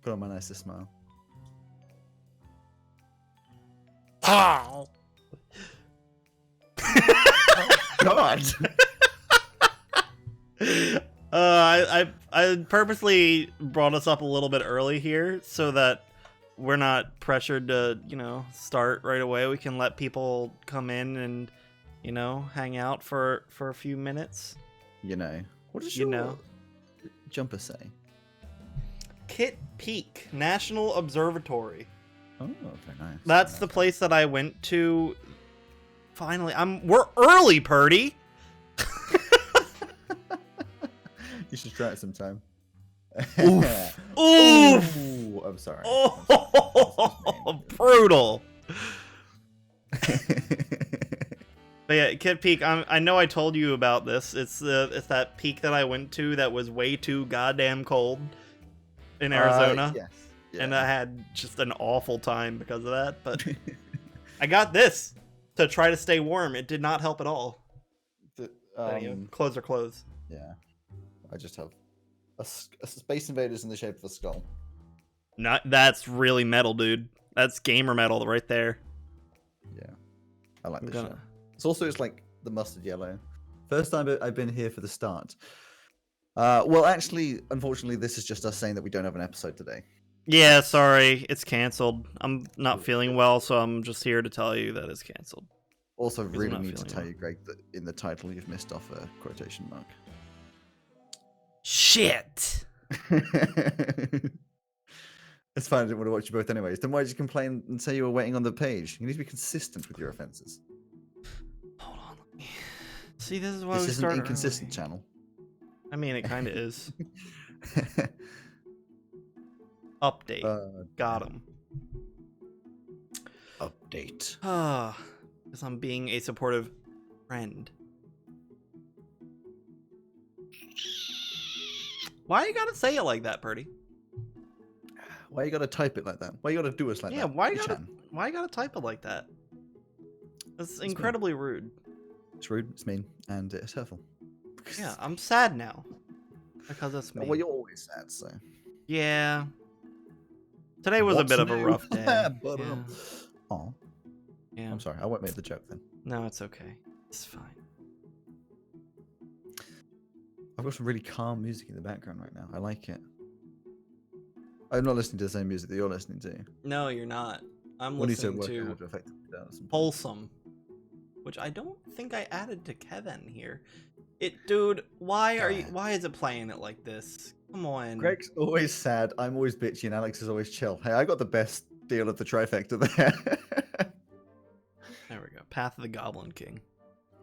Put on my nicest smile. Oh! God! I purposely brought us up a little bit early here so that we're not pressured to, start right away. We can let people come in and, hang out for a few minutes. What does your jumper say? Kit Peak National Observatory. Oh, very nice. That's the place that I went to. Finally, we're early, Purdy. You should try it sometime. Oof. Oof. Ooh, I'm sorry. Oh, brutal. But yeah, Kit Peak. I know I told you about this. It's that peak that I went to that was way too goddamn cold in Arizona. Yes. Yeah. And I had just an awful time because of that. But I got this to try to stay warm. It did not help at all. Clothes are clothes. Yeah. I just have a Space Invaders in the shape of a skull. That's really metal, dude. That's gamer metal right there. Yeah. I like this shit. It's like the mustard yellow. First time I've been here for the start. Well, actually, unfortunately, this is just us saying that we don't have an episode today. Yeah, sorry. It's canceled. I'm not feeling well, so I'm just here to tell you that it's canceled. Also, really need to tell you, Greg, that in the title you've missed off a quotation mark. Shit! It's fine, I didn't want to watch you both anyways. Then why did you complain and say you were waiting on the page? You need to be consistent with your offenses. Hold on. See, this is why this is an inconsistent channel. I mean, it kind of is. Update. Got him. Update. Because I'm being a supportive friend. Why you gotta say it like that, Purdy? Why you gotta type it like that? Why you gotta do us like that? Yeah, why you gotta type it like that? That's incredibly rude. It's rude, it's mean, and it's hurtful. Yeah, I'm sad now. Because that's me. Well, you're always sad, so. Yeah. Today was a bit of a rough day. But, yeah. Oh. Yeah. I'm sorry, I won't make the joke then. No, it's okay. It's fine. I've got some really calm music in the background right now. I like it. I'm not listening to the same music that you're listening to. No, you're not. I'm listening to Wholesome, which I don't think I added to Kevin here. Dude, why is it playing it like this? Come on. Greg's always sad. I'm always bitchy, and Alex is always chill. Hey, I got the best deal of the trifecta there. There we go. Path of the Goblin King.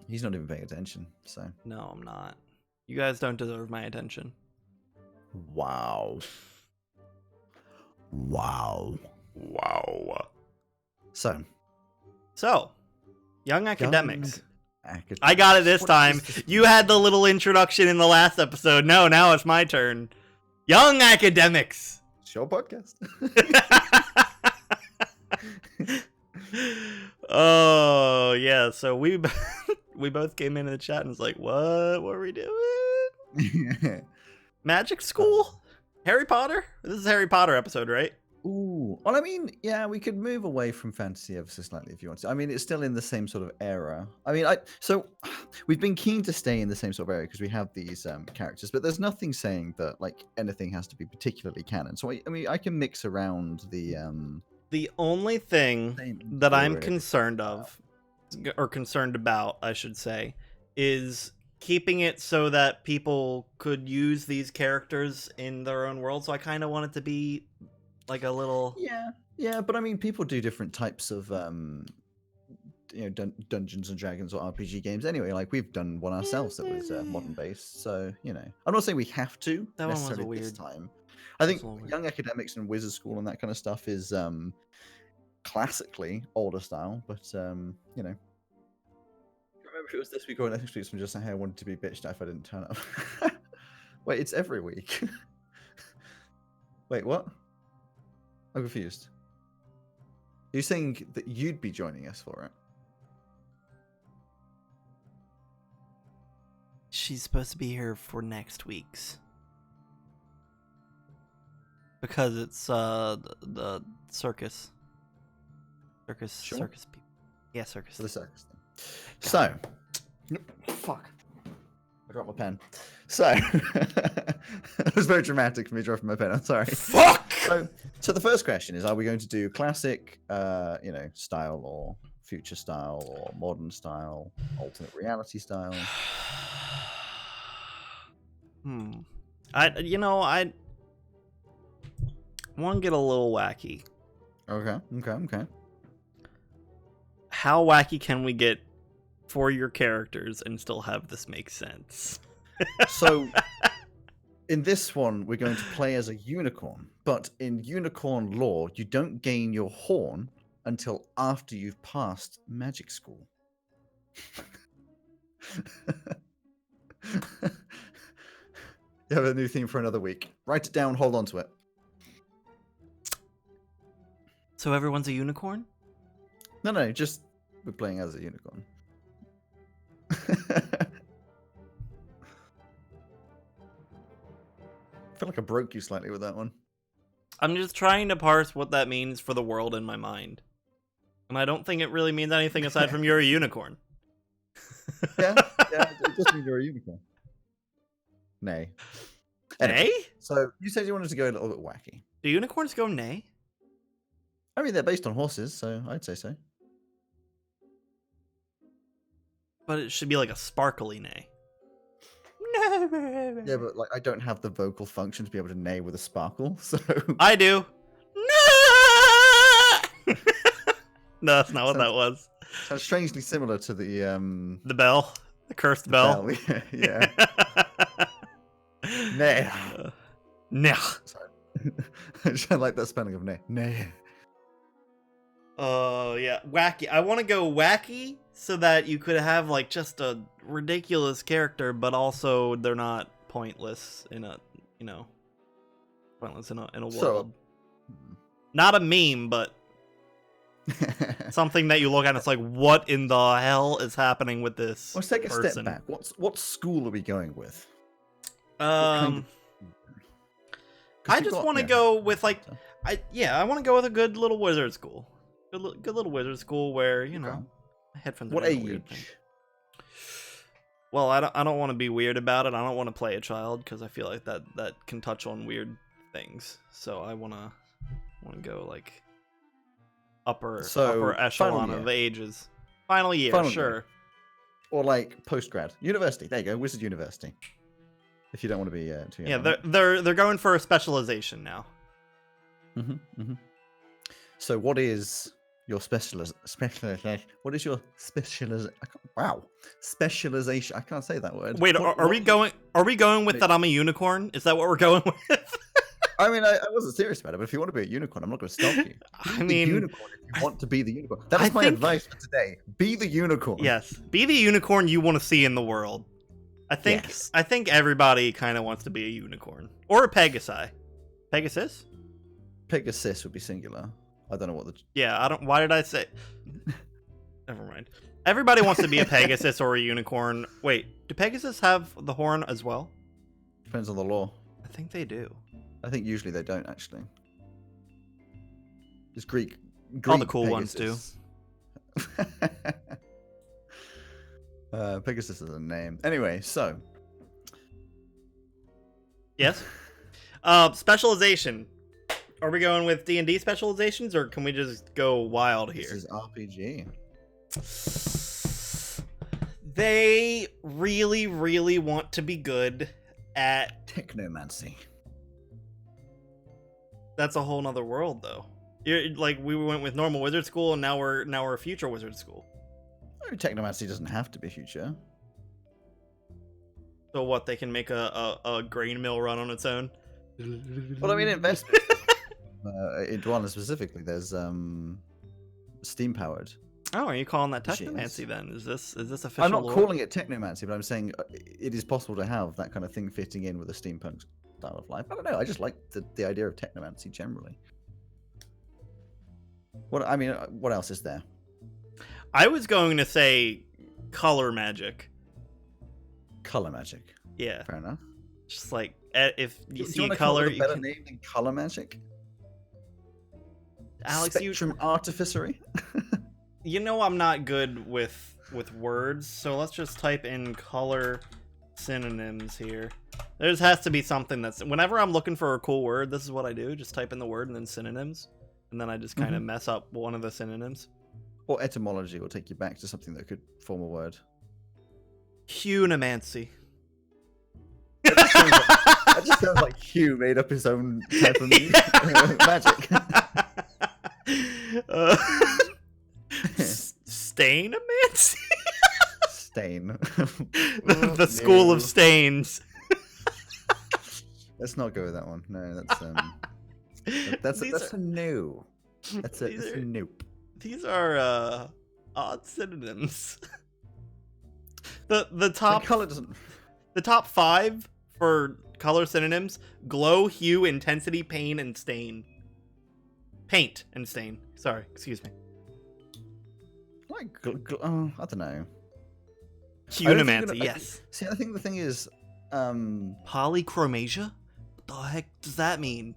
He's not even paying attention, so. No, I'm not. You guys don't deserve my attention. Wow. Wow. Wow. So, Young Academics. I got it this time. You had the little introduction in the last episode. No, now it's my turn. Young Academics. It's your podcast. Oh, yeah. So we both came into the chat and was like, what were we doing? Magic school? Harry Potter? This is a Harry Potter episode, right? Ooh. Well, I mean, yeah, we could move away from fantasy ever so slightly if you want to. I mean, it's still in the same sort of era. I mean, so we've been keen to stay in the same sort of area because we have these characters, but there's nothing saying that like anything has to be particularly canon. So I mean, I can mix around the. The only thing that I'm concerned of, or concerned about, I should say, is keeping it so that people could use these characters in their own world. So I kind of want it to be like a little... Yeah, but I mean, people do different types of, Dungeons and Dragons or RPG games anyway. Like, we've done one ourselves that was modern-based, so, I'm not saying we have to necessarily this time. I think Young Academics and Wizard School and that kind of stuff is classically older style, but, remember if it was this week or next week, someone just saying, hey, I wanted to be bitched if I didn't turn up. Wait, it's every week. Wait, what? I'm confused. Are you saying that you'd be joining us for it? She's supposed to be here for next week's. Because it's the circus. Sure. Circus people. Yeah, circus. For the circus thing. So, fuck. I dropped my pen. So, it was very dramatic for me dropping my pen. I'm sorry. Fuck! So the first question is, are we going to do classic, style, or future style, or modern style, alternate reality style? I want to get a little wacky. Okay. How wacky can we get for your characters and still have this make sense? So, in this one, we're going to play as a unicorn, but in unicorn lore, you don't gain your horn until after you've passed magic school. You have a new theme for another week. Write it down, hold on to it. So everyone's a unicorn? No, just we're playing as a unicorn. I feel like I broke you slightly with that one. I'm just trying to parse what that means for the world in my mind. And I don't think it really means anything aside from you're a unicorn. Yeah, it just means you're a unicorn. Nay. Anyway, Nay? so you said you wanted to go a little bit wacky. Do unicorns go nay? I mean, they're based on horses, so I'd say so. But it should be like a sparkly neigh. Yeah, but like I don't have the vocal function to be able to neigh with a sparkle, so I do. No, that's not what that was. Sounds strangely similar to the bell, the cursed bell. Yeah. Neigh. Nah. Sorry. I like that spelling of neigh. Neigh. Oh yeah, wacky. I want to go wacky so that you could have like just a ridiculous character, but also they're not pointless in a pointless in a world. Not a meme, but something that you look at and it's like, what in the hell is happening with this? Let's take a person? step back. What school are we going with? I just want to go with like, I want to go with a good little wizard school. Good little wizard school where headphones. What age? Well, I don't want to be weird about it. I don't want to play a child because I feel like that can touch on weird things. So I want to go like upper echelon of ages. Final year, sure. Or like post grad university. There you go, wizard university. If you don't want to be too young. Yeah, they're going for a specialization now. So what is your specialization? What is your specialization? Wow, specialization. I can't say that word. Wait, are we going with that I'm a unicorn? Is that what we're going with? I mean, I wasn't serious about it, but if you want to be a unicorn, I'm not going to stop you. I mean, unicorn if you want to be the unicorn. That is my advice for today. Be the unicorn. Yes, be the unicorn you want to see in the world. I think everybody kind of wants to be a unicorn or a Pegasi. Pegasus? Pegasus would be singular. I don't know what the. Yeah, I don't. Why did I say? Never mind. Everybody wants to be a Pegasus or a unicorn. Wait, do Pegasus have the horn as well? Depends on the law. I think they do. I think usually they don't actually. It's Greek all the cool ones do. Pegasus is a name. Anyway, so. Yes. Specialization. Are we going with D&D specializations, or can we just go wild here? This is RPG. They really, really want to be good at technomancy. That's a whole nother world, though. Like we went with normal wizard school, and now we're a future wizard school. Technomancy doesn't have to be future. So what? They can make a grain mill run on its own. Well, I mean, investment. In Dwala specifically, there's steam powered. Oh, are you calling that technomancy then? Is this official? I'm not calling it technomancy, but I'm saying it is possible to have that kind of thing fitting in with a steampunk style of life. I don't know. I just like the idea of technomancy generally. What else is there? I was going to say color magic. Color magic. Yeah. Fair enough. Just like if you Do see you a want to come up color, with a you better can. name than color magic? Alex, Spectrum artificery. you know I'm not good with words, so let's just type in color synonyms here. There just has to be something that's whenever I'm looking for a cool word, this is what I do. Just type in the word and then synonyms, and then I just kind of mess up one of the synonyms. Or etymology will take you back to something that could form a word. Hunemancy. That just sounds like Hugh made up his own type of magic. Stainomancy? Stain. The school of stains. Let's not go with that one. No, that's a no. That's a nope. These are odd synonyms. The top color doesn't. The top 5 for color synonyms: glow, hue, intensity, pain, and stain. Paint and stain. Sorry, excuse me. Like, I don't know. Hunemancy, yes. See, I think the thing is, polychromasia? What the heck does that mean?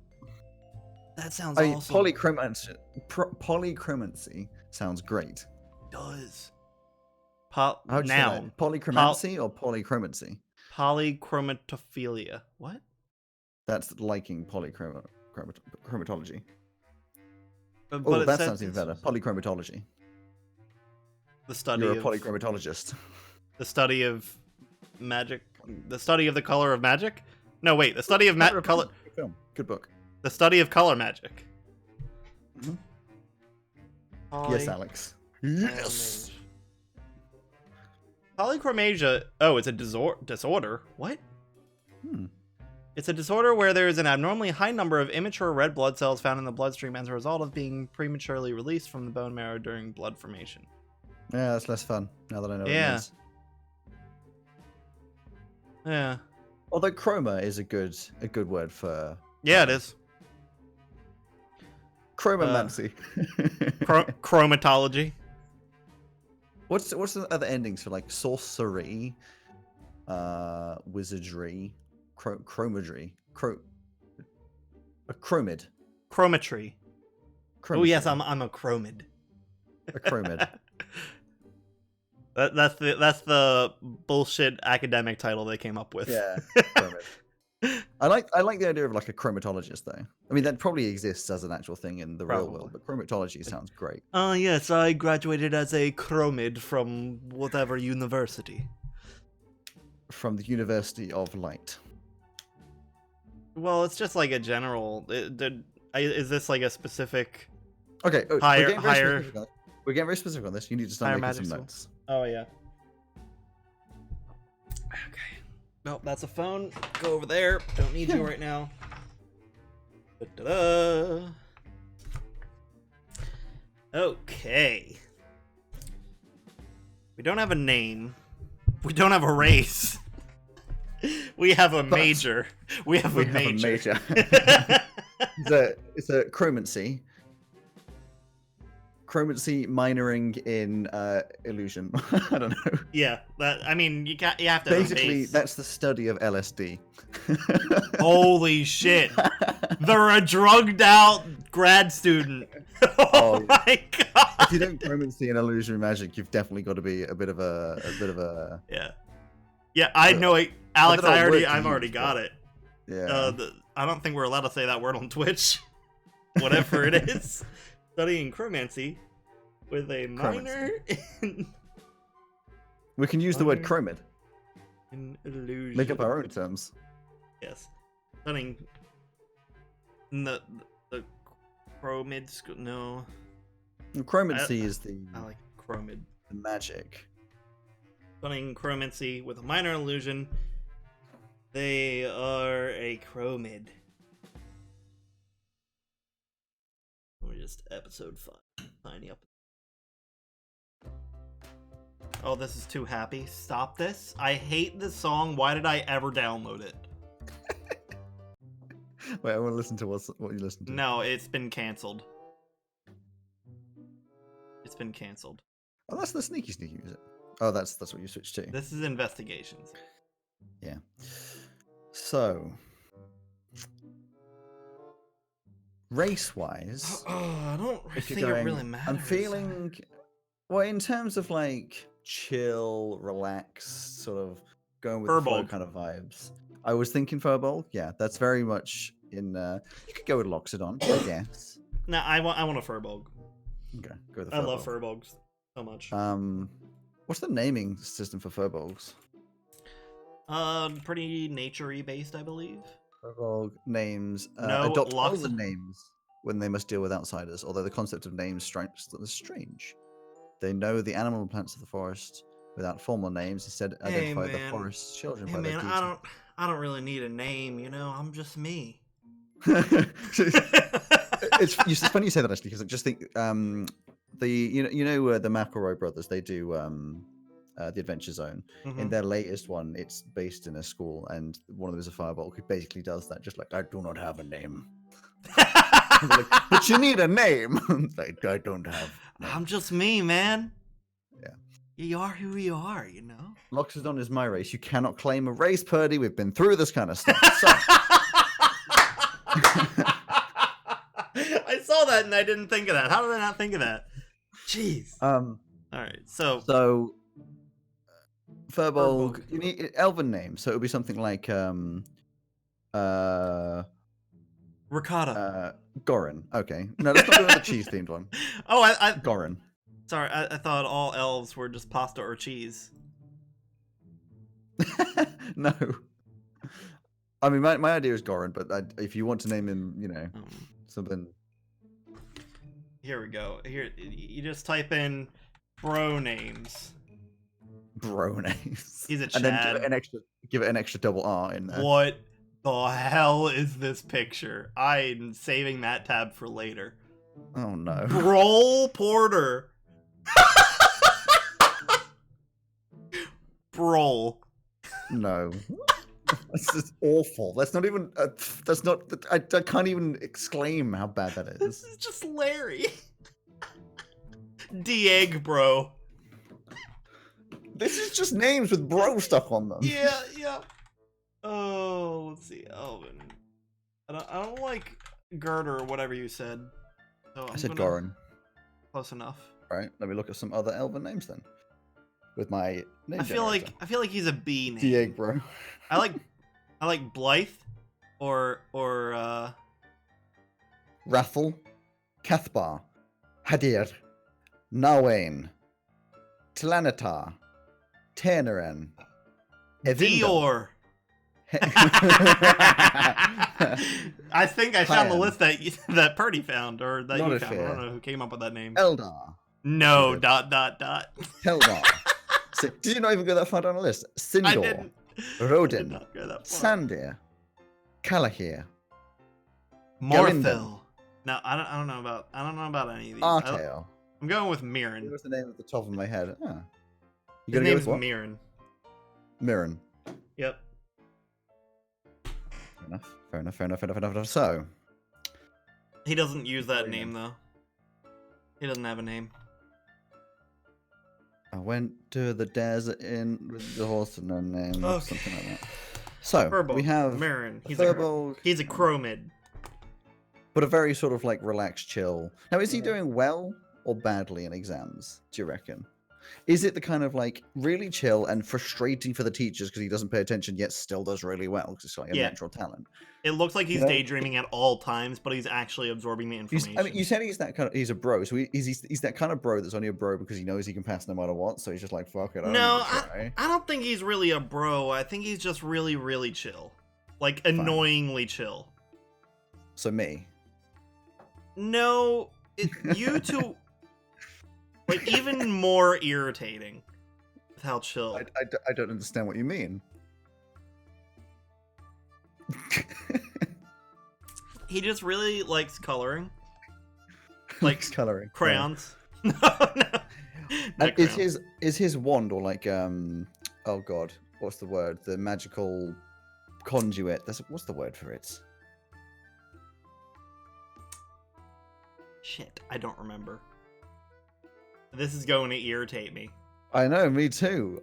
That sounds awesome. Polychromancy sounds great. It does. Noun. Polychromancy or polychromancy? Polychromatophilia. What? That's liking polychromatology. But that sounds even better. Polychromatology. The study You're a of polychromatologist. the study of magic. The study of the color of magic. No, wait. The study of color. Good film. Good book. The study of color magic. Yes, Alex. Yes. Polychromasia. Oh, it's a disorder. What? Hmm. It's a disorder where there is an abnormally high number of immature red blood cells found in the bloodstream as a result of being prematurely released from the bone marrow during blood formation. Yeah, that's less fun now that I know what it Yeah. means. Yeah. Although chroma is a good word for. Yeah, it is. Chromomancy. Chromatology. What's the other endings for like sorcery, wizardry, chromadry, a chromid. Chromatry. Oh yes, I'm a chromid. A chromid. That's the bullshit academic title they came up with. Yeah. Chromid. I like the idea of like a chromatologist though. I mean that probably exists as an actual thing in the real world, but chromatology sounds great. Yes, I graduated as a chromid from whatever university. From the University of Light. Well, it's just like a general. Is this like a specific? Okay. Higher. We're getting very specific on this. You need to start making some notes. Oh yeah. Okay. Nope, that's a phone. Go over there. Don't need you right now. Da-da-da. Okay. We don't have a name. We don't have a race. We have a major. We have a major. It's a chromancy. Chromancy minoring in illusion. I don't know. Yeah, I mean, you have to. Basically, that's the study of LSD. Holy shit! They're a drugged out grad student. Oh my god! If you don't chromancy and illusionary magic, you've definitely got to be a bit of a. Yeah. Yeah, I know it, Alex. I've already got it. Yeah. I don't think we're allowed to say that word on Twitch. Whatever it is. Studying chromancy with a minor in... We can use the word chromid. In illusion. Make up our own terms. Yes. Studying the chromid school. No. Chromancy is the. I like chromid. The magic. Studying chromancy with a minor illusion. They are a chromid. Let me just episode 5. Tiny up. Oh, this is too happy. Stop this. I hate this song. Why did I ever download it? Wait, I want to listen to what you listen to. No, it's been canceled. It's been canceled. Oh, that's the sneaky music. Oh, that's what you switched to. This is Investigations. Yeah. So, race-wise, I don't if you're think going, it really matters. I'm feeling, well, in terms of like chill, relaxed, sort of going with the flow Furbolg. kind of vibes. I was thinking Furbolg. Yeah, that's very much in. You could go with Loxodon, I guess. No, I want a Furbolg. Okay, go with the Furbolg. I love Furbolgs so much. What's the naming system for Furbolgs? Pretty nature-y based, I believe. Furbolg names No, adopt elven names when they must deal with outsiders. Although the concept of names is strange. They know the animal and plants of the forest without formal names. Instead, identify the forest's children by their deeds. I don't really need a name. You know, I'm just me. It's funny you say that, actually, because I just think the the McElroy brothers, they do the Adventure Zone. In their latest one, it's based in a school, and one of them is a Firebolt who basically does that, just like, I do not have a name. Like, but you need a name. Like, I don't have. I'm just me, man. Yeah. You are who you are, you know. Loxodon is my race. You cannot claim a race, Purdy. We've been through this kind of stuff. So. I saw that and I didn't think of that. How did I not think of that? Jeez. All right. So Furbolg, you need elven name, so it would be something like ricotta. Gorin. Okay. No, let's not do the cheese themed one. Oh, Gorin. Sorry, I thought all elves were just pasta or cheese. No. I mean, my idea is Gorin, but if you want to name him, something. Here we go. Here, you just type in bro names. Bro names. He's a Chad. And then give it an extra double R in there. What the hell is this picture? I'm saving that tab for later. Oh no. Broll Porter. Broll. No. This is awful. That's not even. That's not. I can't even exclaim how bad that is. This is just Larry. Dieg, bro. This is just names with bro stuff on them. Yeah. Oh, let's see, Elvin. I don't like Girder or whatever you said. So I said Gorin. Close enough. All right, let me look at some other elven names then. With my name. I feel like he's a B name. Dieg, bro. I like Blythe or Rathel, Cathbar, Hadir, Nawain, Tlanatar, Terneren, Dior. I think I found the list that Purdy found, or that you found. I don't know who came up with that name. Eldar. No, ... Teldar. So, did you not even go that far down the list? Sindor, Rodin, Sandir, Kalahir, Morthil. No, I don't know about any of these. Artail. I'm going with Mirren. What was the name at the top of my head? Oh. His name's Mirren. Mirren. Yep. Fair enough. So. He doesn't use that name, though. He doesn't have a name. I went to the desert with the horse and no name. Okay. Something like that. So, Furbolg, we have Mirren. He's a Chromid. But a very sort of like relaxed, chill. Now, is he doing well or badly in exams, do you reckon? Is it the kind of like really chill and frustrating for the teachers because he doesn't pay attention yet still does really well because it's like a natural talent? It looks like he's daydreaming at all times, but he's actually absorbing the information. You said he's a bro, so he's that kind of bro that's only a bro because he knows he can pass no matter what, so he's just like, fuck it. No, I don't think he's really a bro. I think he's just really, really chill. Like, annoyingly chill. So me? No, you two... Like, even more irritating with how chill. I don't understand what you mean. He just really likes coloring. Like coloring. Crayons. Yeah. No. Is his wand or like oh god, what's the word? The magical conduit. What's the word for it? Shit, I don't remember. This is going to irritate me. I know, me too.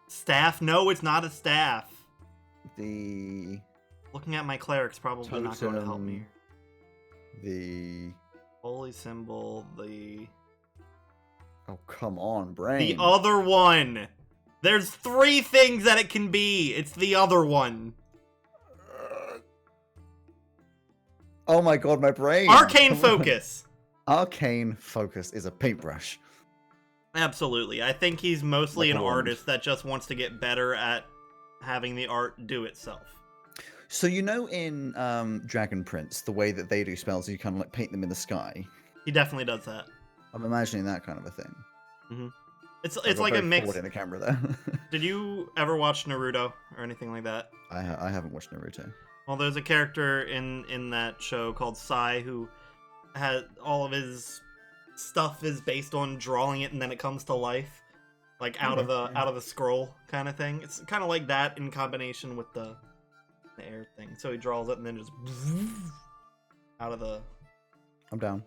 Staff? No, it's not a staff. The Looking at my cleric's probably not going to help me. The holy symbol, the... Oh, come on, brain. The other one! There's 3 things that it can be! It's the other one. Oh my god, my brain! Arcane Focus! Arcane Focus is a paintbrush. Absolutely. I think he's mostly Like an a wand. artist that just wants to get better at having the art do itself. So you know in Dragon Prince, the way that they do spells, you kind of like paint them in the sky. He definitely does that. I'm imagining that kind of a thing. Mm-hmm. It's got like a very mix. forward in the camera there. Did you ever watch Naruto or anything like that? I haven't watched Naruto. Well, there's a character in that show called Sai who has all of his stuff is based on drawing it and then it comes to life, like out of the scroll kind of thing. It's kind of like that in combination with the air thing. So he draws it and then just out of the. I'm down.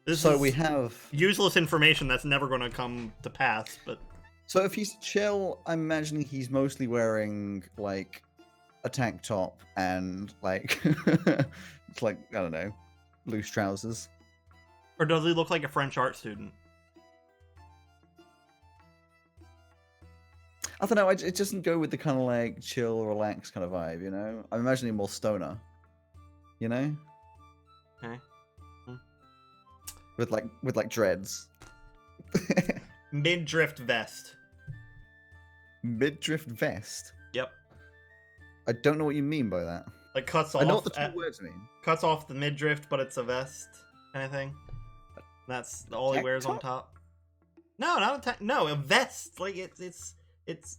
This So is we have useless information that's never going to come to pass, but So if he's chill, I'm imagining he's mostly wearing like a tank top and like it's like I don't know, loose trousers. or does he look like a French art student? I don't know. It doesn't go with the kind of like chill, relaxed kind of vibe, you know. I'm imagining more stoner, you know, Okay. with like dreads. Mid-drift vest. Mid-drift vest. Yep. I don't know what you mean by that. Like cuts off. I know what the two words mean. Cuts off the mid-drift, but it's a vest kind of thing. That's all he Tank wears on top. No, not a tank. No, a vest. Like it's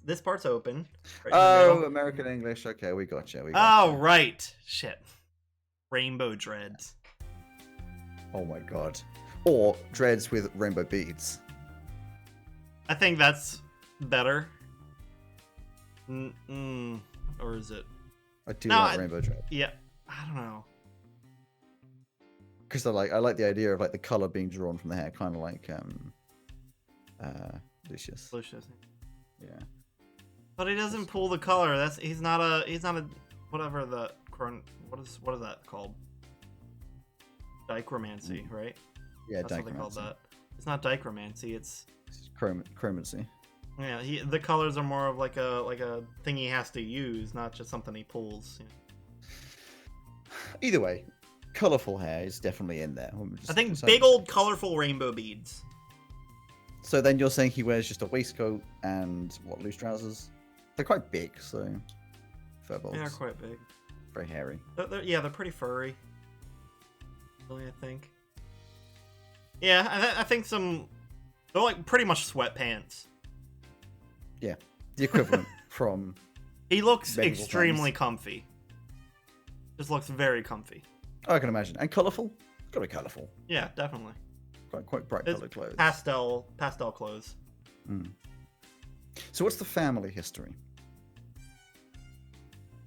this part's open. Right in the Oh, middle. American English. Okay, we got you. Oh, right. Shit. Rainbow dreads. Oh my god. Or dreads with rainbow beads. I think that's better. Or is it? I do No, like rainbow dreads. Yeah. I don't know. Because I like the idea of like the color being drawn from the hair, kind of like Lucius. Lucius. Yeah. But he doesn't pull the color. He's not a whatever the current what is that called? Dichromancy, right? Yeah, That's what they call that. It's not dichromancy. It's chromancy. yeah. The colors are more of like a thing he has to use, not just something he pulls. You know. Either way, colorful hair is definitely in there. I think big old colorful rainbow beads. So then you're saying he wears just a waistcoat and what, loose trousers? They're quite big, so fur balls. They are quite big. Very hairy. They're pretty furry. Really, I think. Yeah, I think they're like pretty much sweatpants. Yeah, the equivalent from. He looks medieval extremely times. comfy. Just looks very comfy. I can imagine, and colorful. Gotta be colorful. Yeah, definitely. Quite bright It's colored clothes. Pastel clothes. So what's the family history?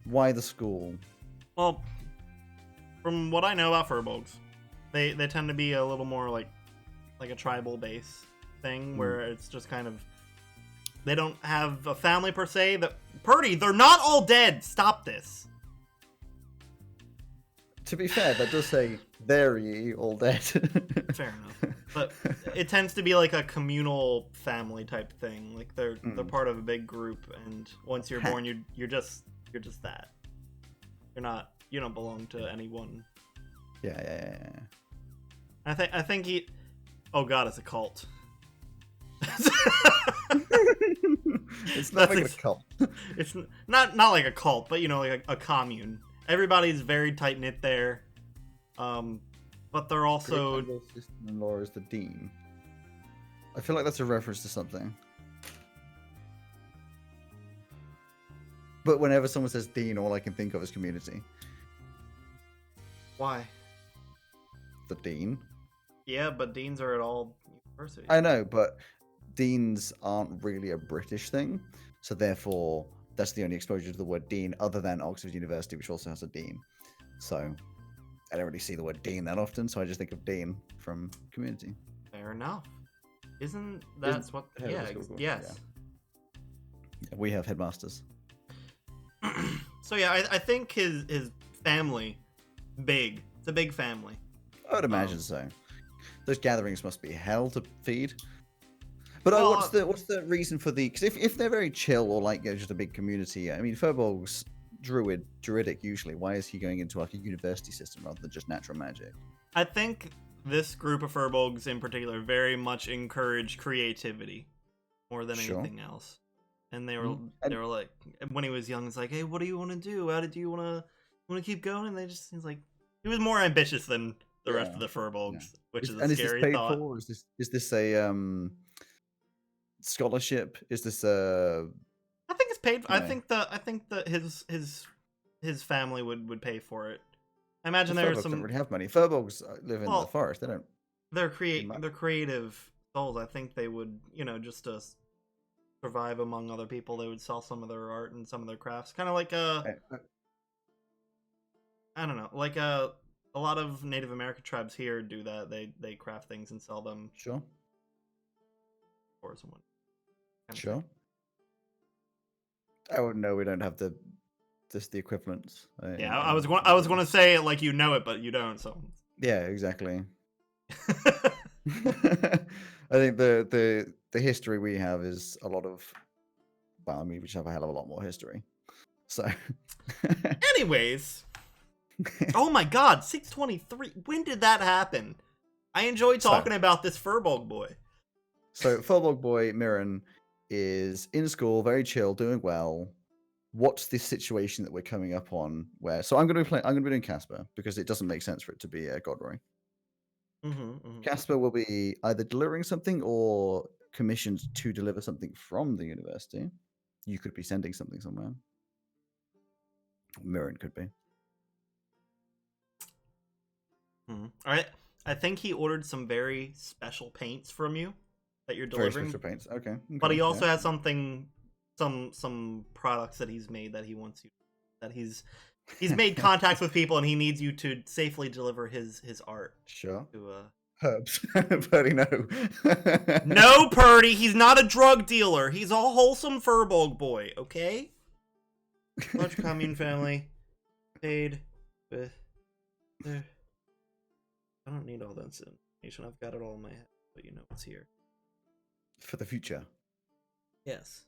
Why the school? Well, from what I know about furbolgs, they tend to be a little more like a tribal base thing where it's just kind of they don't have a family per se. That Purdy, they're not all dead. Stop this. To be fair, that does say "There ye all dead." Fair enough, but it tends to be like a communal family type thing. Like they're part of a big group, and once you're born, you're just that. You don't belong to anyone. Yeah. I think he. Oh God, it's a cult. It's not like a cult. It's not like a cult, but like a commune. Everybody's very tight knit there, but they're also. Sister-in-law is the dean. I feel like that's a reference to something. But whenever someone says dean, all I can think of is community. Why? The dean. Yeah, but deans are at all universities. I know, but deans aren't really a British thing, so therefore that's the only exposure to the word dean other than Oxford University, which also has a dean. So I don't really see the word dean that often, so I just think of dean from community. Fair enough. Isn't that's what? Yeah. Yes. Yeah, we have headmasters. So So yeah, I think his family, big. It's a big family. I would imagine so. Those gatherings must be hell to feed. But Well, what's the reason for the? Because if they're very chill or like just a big community, I mean, Furbolg's druidic usually. Why is he going into like a university system rather than just natural magic? I think this group of Furbolgs in particular very much encourage creativity more than anything else. And they were like, when he was young, it's like, hey, what do you want to do? How did you want to keep going? And he's like, he was more ambitious than the rest of the Furbolgs, which is a scary is this paid thought. For? Is this a scholarship? Is this a? I think it's paid. I think that his family would pay for it. I imagine there's some. Don't really have money. Furbolgs live in the forest. They don't. They're creative souls. I think they would, just to survive among other people, they would sell some of their art and some of their crafts. Kind of like I don't know, like a lot of Native American tribes here do that. They craft things and sell them. Sure. Or someone. Sure. I wouldn't know. We don't have the equivalents. Yeah, I was going to say it like you know it, but you don't. So. Yeah, exactly. I think the history we have is a lot of. Well, I mean, we should have a hell of a lot more history. So. Anyways. Oh my God, 623. When did that happen? I enjoy talking about this Furbolg boy. So Furbolg boy Mirren is in school, very chill, doing well. What's the situation that we're coming up on? Where I'm going to be doing Casper because it doesn't make sense for it to be Godroy. Casper will be either delivering something or commissioned to deliver something from the university. You could be sending something somewhere. Mirren could be. All right. I think he ordered some very special paints from you that you're delivering. Very special paints. Okay. But he also has something, some products that he's made that he wants you, that he's made contacts with people and he needs you to safely deliver his art. Sure. To Herbs. Purdy, no. No, Purdy. He's not a drug dealer. He's a wholesome Furbolg boy. Okay. Large commune family, paid with. I don't need all that information. I've got it all in my head, but you know it's here. For the future. Yes.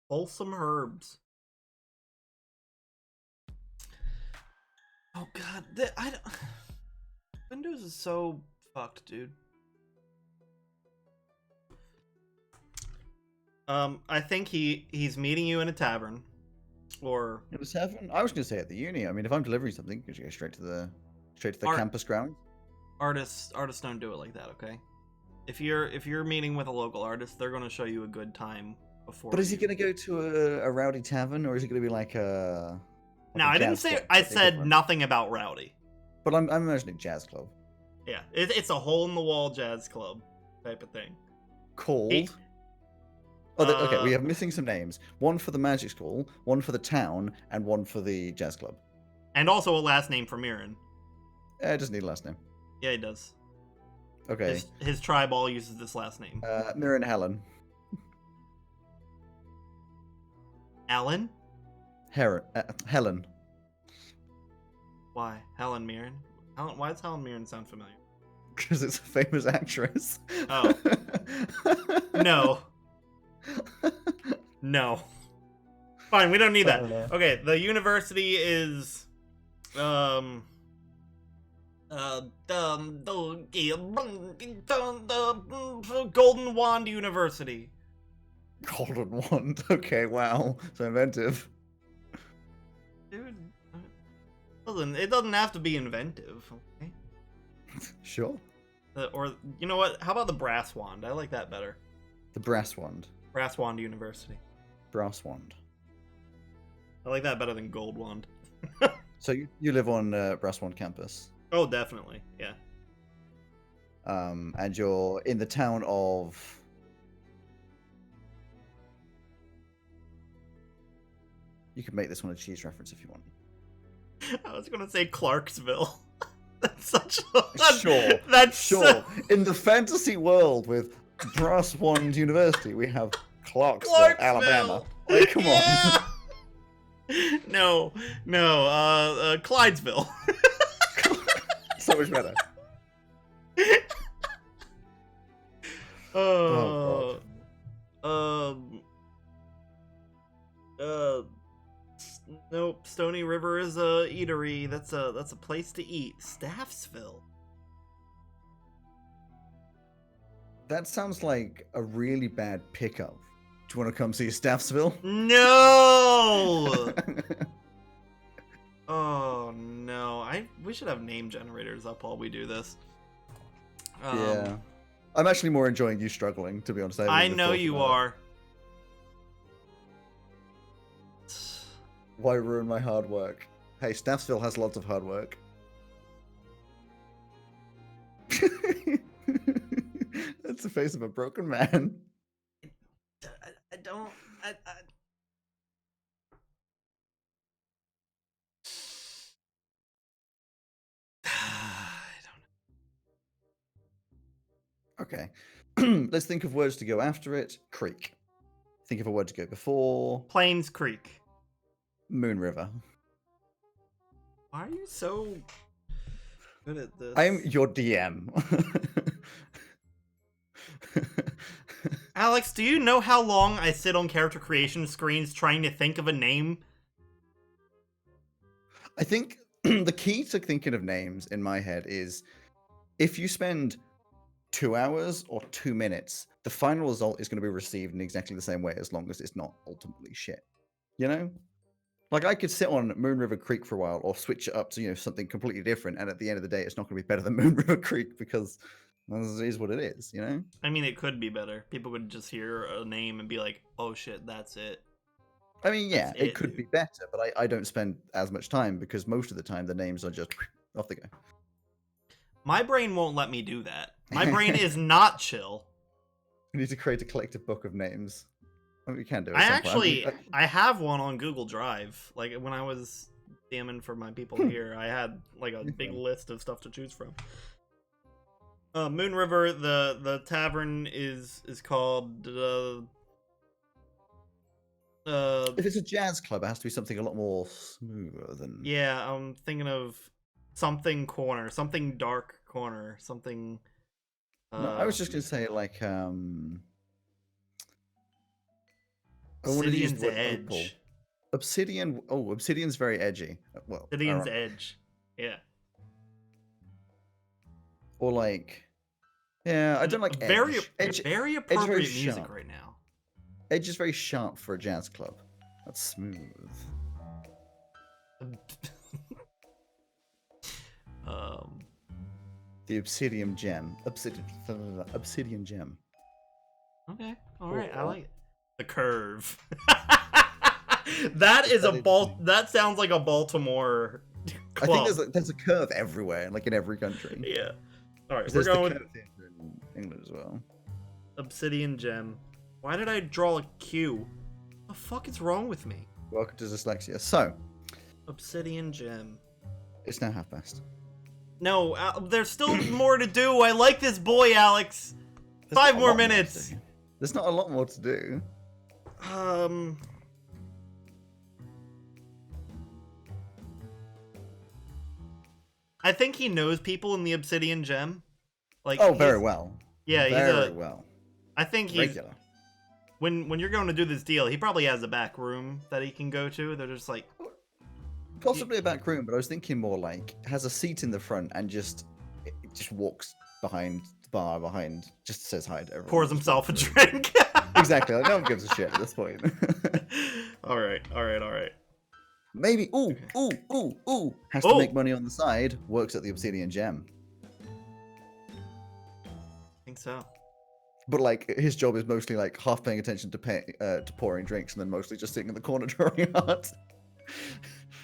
Wholesome herbs. Oh God, Windows is so fucked, dude. I think he's meeting you in a tavern. Or in a tavern? I was going to say at the uni. I mean, if I'm delivering something, you should go straight to the campus ground. Artists don't do it like that, okay? If you're meeting with a local artist, they're going to show you a good time before. But is he going to go to a rowdy tavern, or is it going to be like a? No, I didn't say. I said nothing about rowdy. But I'm imagining jazz club. Yeah, it's a hole in the wall jazz club type of thing. Called. Okay, we have missing some names. One for the magic school, one for the town, and one for the jazz club. And also a last name for Mirren. It doesn't need a last name. Yeah, he does. Okay. His tribe all uses this last name. Mirren Helen. Alan? Helen. Why? Helen Mirren? Why does Helen Mirren sound familiar? Because it's a famous actress. Oh. No. No. Fine, we don't need that. Okay, the university is the Golden Wand University. Golden Wand. Okay, wow. So inventive. Dude, it doesn't have to be inventive, okay? Sure. Or you know what? How about the Brass Wand? I like that better. The Brass Wand. Brass Wand University. Brass Wand. I like that better than Gold Wand. So you live on Brass Wand campus? Oh, definitely, yeah. And you're in the town of... You could make this one a cheese reference if you want. I was gonna say Clarksville. That's such a... Sure. That's sure. In the fantasy world with Brass Wand University, we have Clarksville, Alabama. Like, come on. No, Clydesville. So much better. Oh, nope. Stony River is a eatery. That's a place to eat. Staffsville. That sounds like a really bad pickup. Do you want to come see Staffsville? No. Oh no. We should have name generators up while we do this. Yeah. I'm actually more enjoying you struggling, to be honest. I know you are. Why ruin my hard work? Hey, Staffsville has lots of hard work. That's the face of a broken man. I don't. I don't. Okay. Let's think of words to go after it. Creek. Think of a word to go before. Plains Creek. Moon River. Why are you so good at this? I'm your DM. Alex, do you know how long I sit on character creation screens trying to think of a name? I think the key to thinking of names in my head is if you spend 2 hours or 2 minutes, the final result is going to be received in exactly the same way as long as it's not ultimately shit. You know? Like, I could sit on Moon River Creek for a while or switch it up to, something completely different, and at the end of the day, it's not going to be better than Moon River Creek because it is what it is, you know? I mean, it could be better. People would just hear a name and be like, oh shit, that's it. I mean, yeah, it could be better, but I don't spend as much time because most of the time the names are just off they go. My brain won't let me do that. My brain is not chill. We need to create a collective book of names. I mean, we can do it. I have one on Google Drive. Like, when I was DMing for my people here, I had like a big list of stuff to choose from. Moon River, the tavern is called if it's a jazz club, it has to be something a lot more smoother than. Yeah, I'm thinking of something corner, something dark corner, something. No, I was just gonna say like Obsidian's Edge. Obsidian. Oh, Obsidian's very edgy. Well, Obsidian's Edge. Yeah. Or like, yeah, I don't like very edge. Very appropriate music sharp. right now. Edge is very sharp for a jazz club. That's smooth. The Obsidian Gem. Obsidian Gem. Okay. All right. I like it. The Curve. That sounds like a Baltimore club. I think there's a curve everywhere, like in every country. Yeah. All right. We're going with in England as well. Obsidian Gem. Why did I draw a Q? What the fuck is wrong with me? Welcome to dyslexia. So, Obsidian Gem. It's now past. No, there's still more to do. I like this boy, Alex. 5 more minutes. There's not a lot more to do. I think he knows people in the Obsidian Gem. Like, very well. Yeah, very well. I think he's regular. When you're going to do this deal, he probably has a back room that he can go to. They're just like possibly a back room, but I was thinking more like has a seat in the front and just walks behind the bar behind, just says hi to everyone. Pours himself a drink. Exactly. Like, no one gives a shit at this point. All right. Maybe has to make money on the side. Works at the Obsidian Gem. I think so. But like his job is mostly like half paying attention to pouring drinks and then mostly just sitting in the corner drawing art.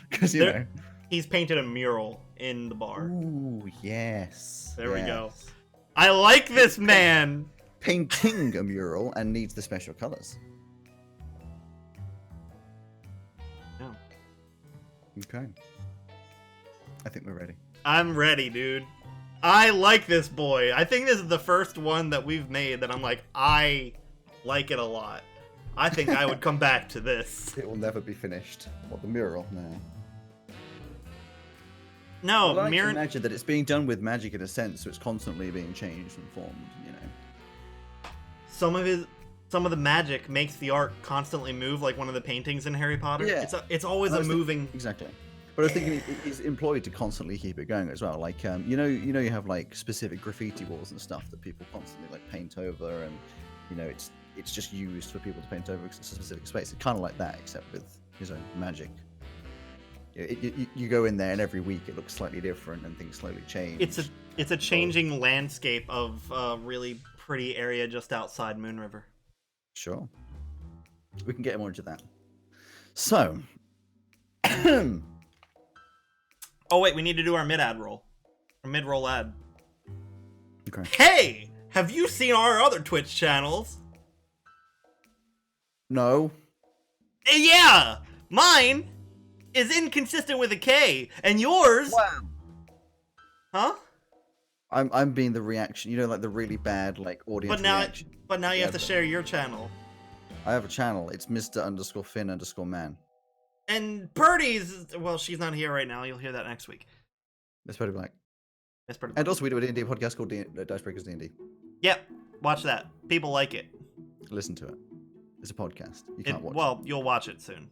Because you know he's painted a mural in the bar. Ooh, yes. There we go. I like this man. Painting a mural and needs the special colors. Yeah. Okay. I think we're ready. I'm ready, dude. I like this boy. I think this is the first one that we've made that I'm like, I like it a lot. I think I would come back to this. It will never be finished. What, the mural? No. No, I like to imagine that it's being done with magic in a sense, so it's constantly being changed and formed, you know. Some of the magic makes the art constantly move, like one of the paintings in Harry Potter. Yeah. It's always a moving. Exactly. But I think it's employed to constantly keep it going as well. Like you have like specific graffiti walls and stuff that people constantly like paint over, and you know it's just used for people to paint over because it's a specific space. It's kind of like that, except with his own magic. You go in there, and every week it looks slightly different, and things slowly change. It's a changing landscape of a really pretty area just outside Moon River. Sure, we can get more into that. So, oh wait, we need to do our mid-ad roll, our mid-roll ad. Okay. Hey, have you seen our other Twitch channels? No. Yeah, mine is inconsistent with a K, and yours. Wow. Huh? I'm being the reaction. You know, like the really bad like audience reaction. But now you have to share your channel. I have a channel. It's Mr_Finn_man. And Purdy's, well, she's not here right now. You'll hear that next week. Miss Purdy Black. Miss Purdy Black. And also we do a D&D podcast called Dicebreakers D&D. Yep, watch that. People like it. Listen to it. It's a podcast. You can't watch well, you'll watch it soon.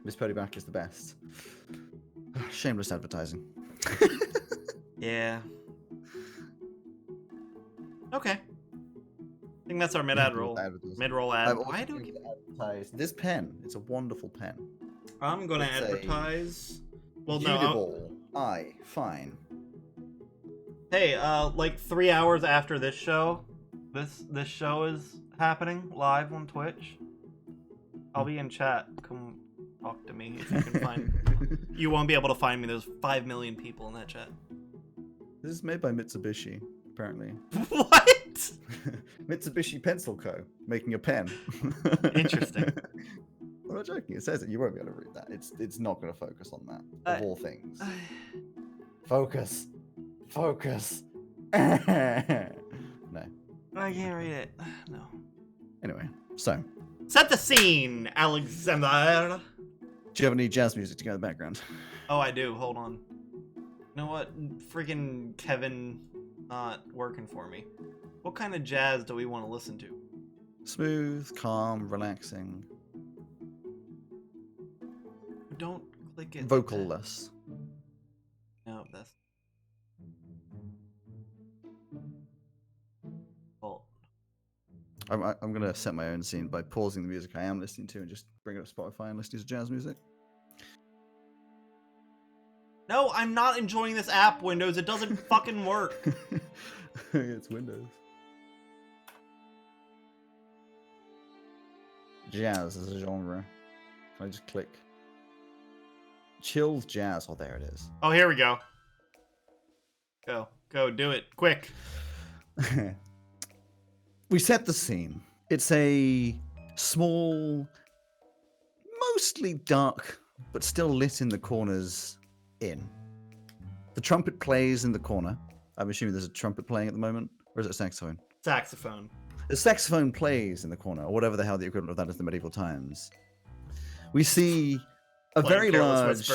Miss Purdy Black is the best. Shameless advertising. Yeah. Okay. I think that's our mid-ad roll. Mid-roll ad. Why do we keep advertise this pen? It's a wonderful pen. I'm gonna advertise. Well, no. Fine. Hey, like 3 hours after this show, this show is happening live on Twitch. I'll be in chat. Come talk to me if you can find. You won't be able to find me. There's 5 million people in that chat. This is made by Mitsubishi, apparently. What? Mitsubishi Pencil Co. making a pen. Interesting. I'm not joking. It says it. You won't be able to read that. It's not going to focus on that. Of all things. Focus. No. I can't read it. No. Anyway, so. Set the scene, Alexander. Do you have any jazz music to go in the background? Oh, I do. Hold on. You know what? Freaking Kevin not working for me. What kind of jazz do we want to listen to? Smooth, calm, relaxing. Don't click it. Vocalless. No, that's... Well. I'm going to set my own scene by pausing the music I am listening to and just bring it up Spotify and listen to jazz music. No, I'm not enjoying this app, Windows. It doesn't fucking work. It's Windows. Jazz is a genre. Can I just click? Chilled jazz. Oh, there it is. Oh, here we go. Go, do it, quick. We set the scene. It's a small, mostly dark, but still lit in the corners inn. The trumpet plays in the corner. I'm assuming there's a trumpet playing at the moment, or is it a saxophone? Saxophone. The saxophone plays in the corner, or whatever the hell the equivalent of that is in the medieval times. We see a very large,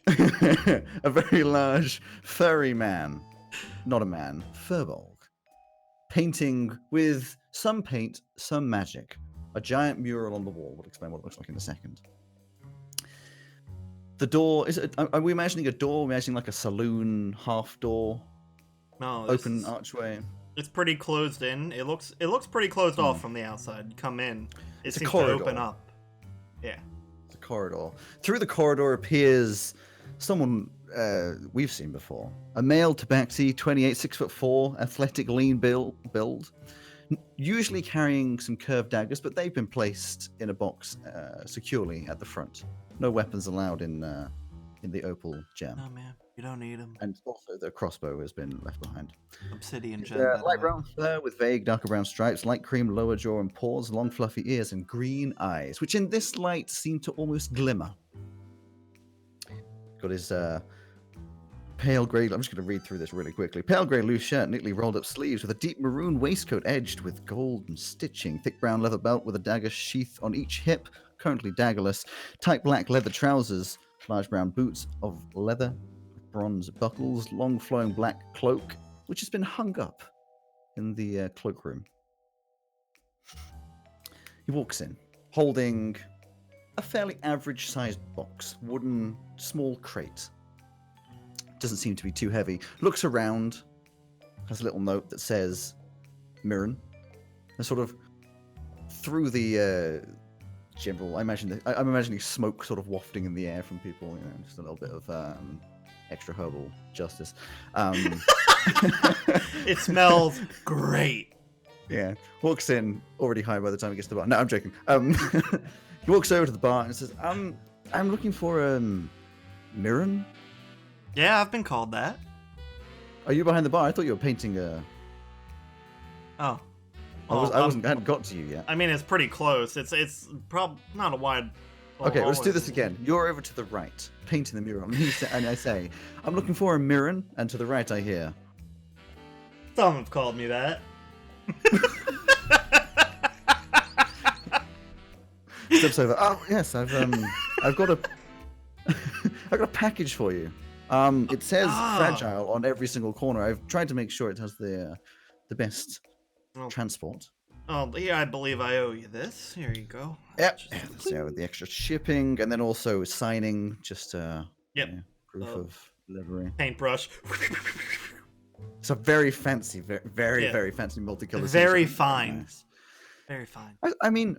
a very large furry man, not a man, furbolg, painting with some paint, some magic. A giant mural on the wall. We'll explain what it looks like in a second. The door, are we imagining a door? Are we imagining like a saloon half door? No, open archway. It's pretty closed in. It looks pretty closed off from the outside. You come in, it seems to open up. Yeah. It's a corridor. Through the corridor appears someone we've seen before. A male tabaxi, 28, 6'4", athletic, lean build. Usually carrying some curved daggers, but they've been placed in a box securely at the front. No weapons allowed in the opal gem. Oh man, you don't need them. And also the crossbow has been left behind. Obsidian gem. Light brown fur with vague darker brown stripes, light cream lower jaw and paws, long fluffy ears, and green eyes, which in this light seem to almost glimmer. Got his pale grey. I'm just going to read through this really quickly. Pale grey loose shirt, neatly rolled up sleeves with a deep maroon waistcoat edged with gold and stitching. Thick brown leather belt with a dagger sheath on each hip, currently daggerless. Tight black leather trousers, large brown boots of leather, bronze buckles, long flowing black cloak, which has been hung up in the cloakroom. He walks in, holding a fairly average-sized box, wooden, small crate. Doesn't seem to be too heavy. Looks around, has a little note that says Mirren. And sort of through the general, I'm imagining smoke sort of wafting in the air from people, you know, just a little bit of extra herbal justice. It smells great. Yeah. Walks in, already high by the time he gets to the bar. No, I'm joking. He walks over to the bar and says, I'm looking for Mirren. Yeah, I've been called that. Are you behind the bar? I thought you were painting a... Oh. Well, I hadn't got to you yet. I mean, it's pretty close. It's probably not a wide... Okay, let's do this again. You're over to the right, painting the mural. And I say, I'm looking for a Mirren, and to the right I hear... Some have called me that. Steps over. Oh, yes, I've got a... I've got a package for you. It says fragile on every single corner. I've tried to make sure it has the best transport. Oh, yeah, I believe I owe you this. Here you go. Yep. With the extra shipping, and then also signing, just proof of delivery. Paintbrush. It's a very fancy, very fancy multicolored. Very fine. Nice. Very fine. I mean,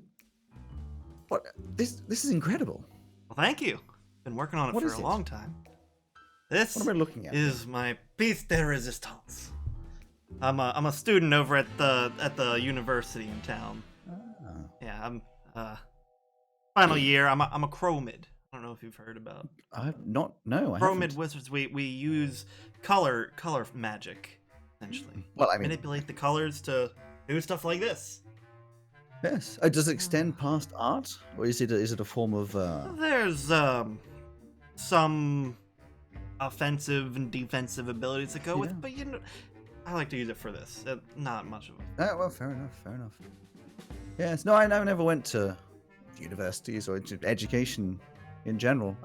what? This is incredible. Well, thank you. Been working on it for a long time. This what am I looking at? Is my piece de resistance. I'm a student over at the university in town. Yeah, I'm final year. I'm a chromid. I don't know if you've heard about. I've not. No, I chromid haven't. wizards. We use color magic, essentially. Well, I mean, manipulate the colors to do stuff like this. Yes. Does it extend past art, or is it a form of? There's some offensive and defensive abilities to go with, but I like to use it for this. Not much of it. Well, fair enough. Yes. No, I never went to universities or education in general.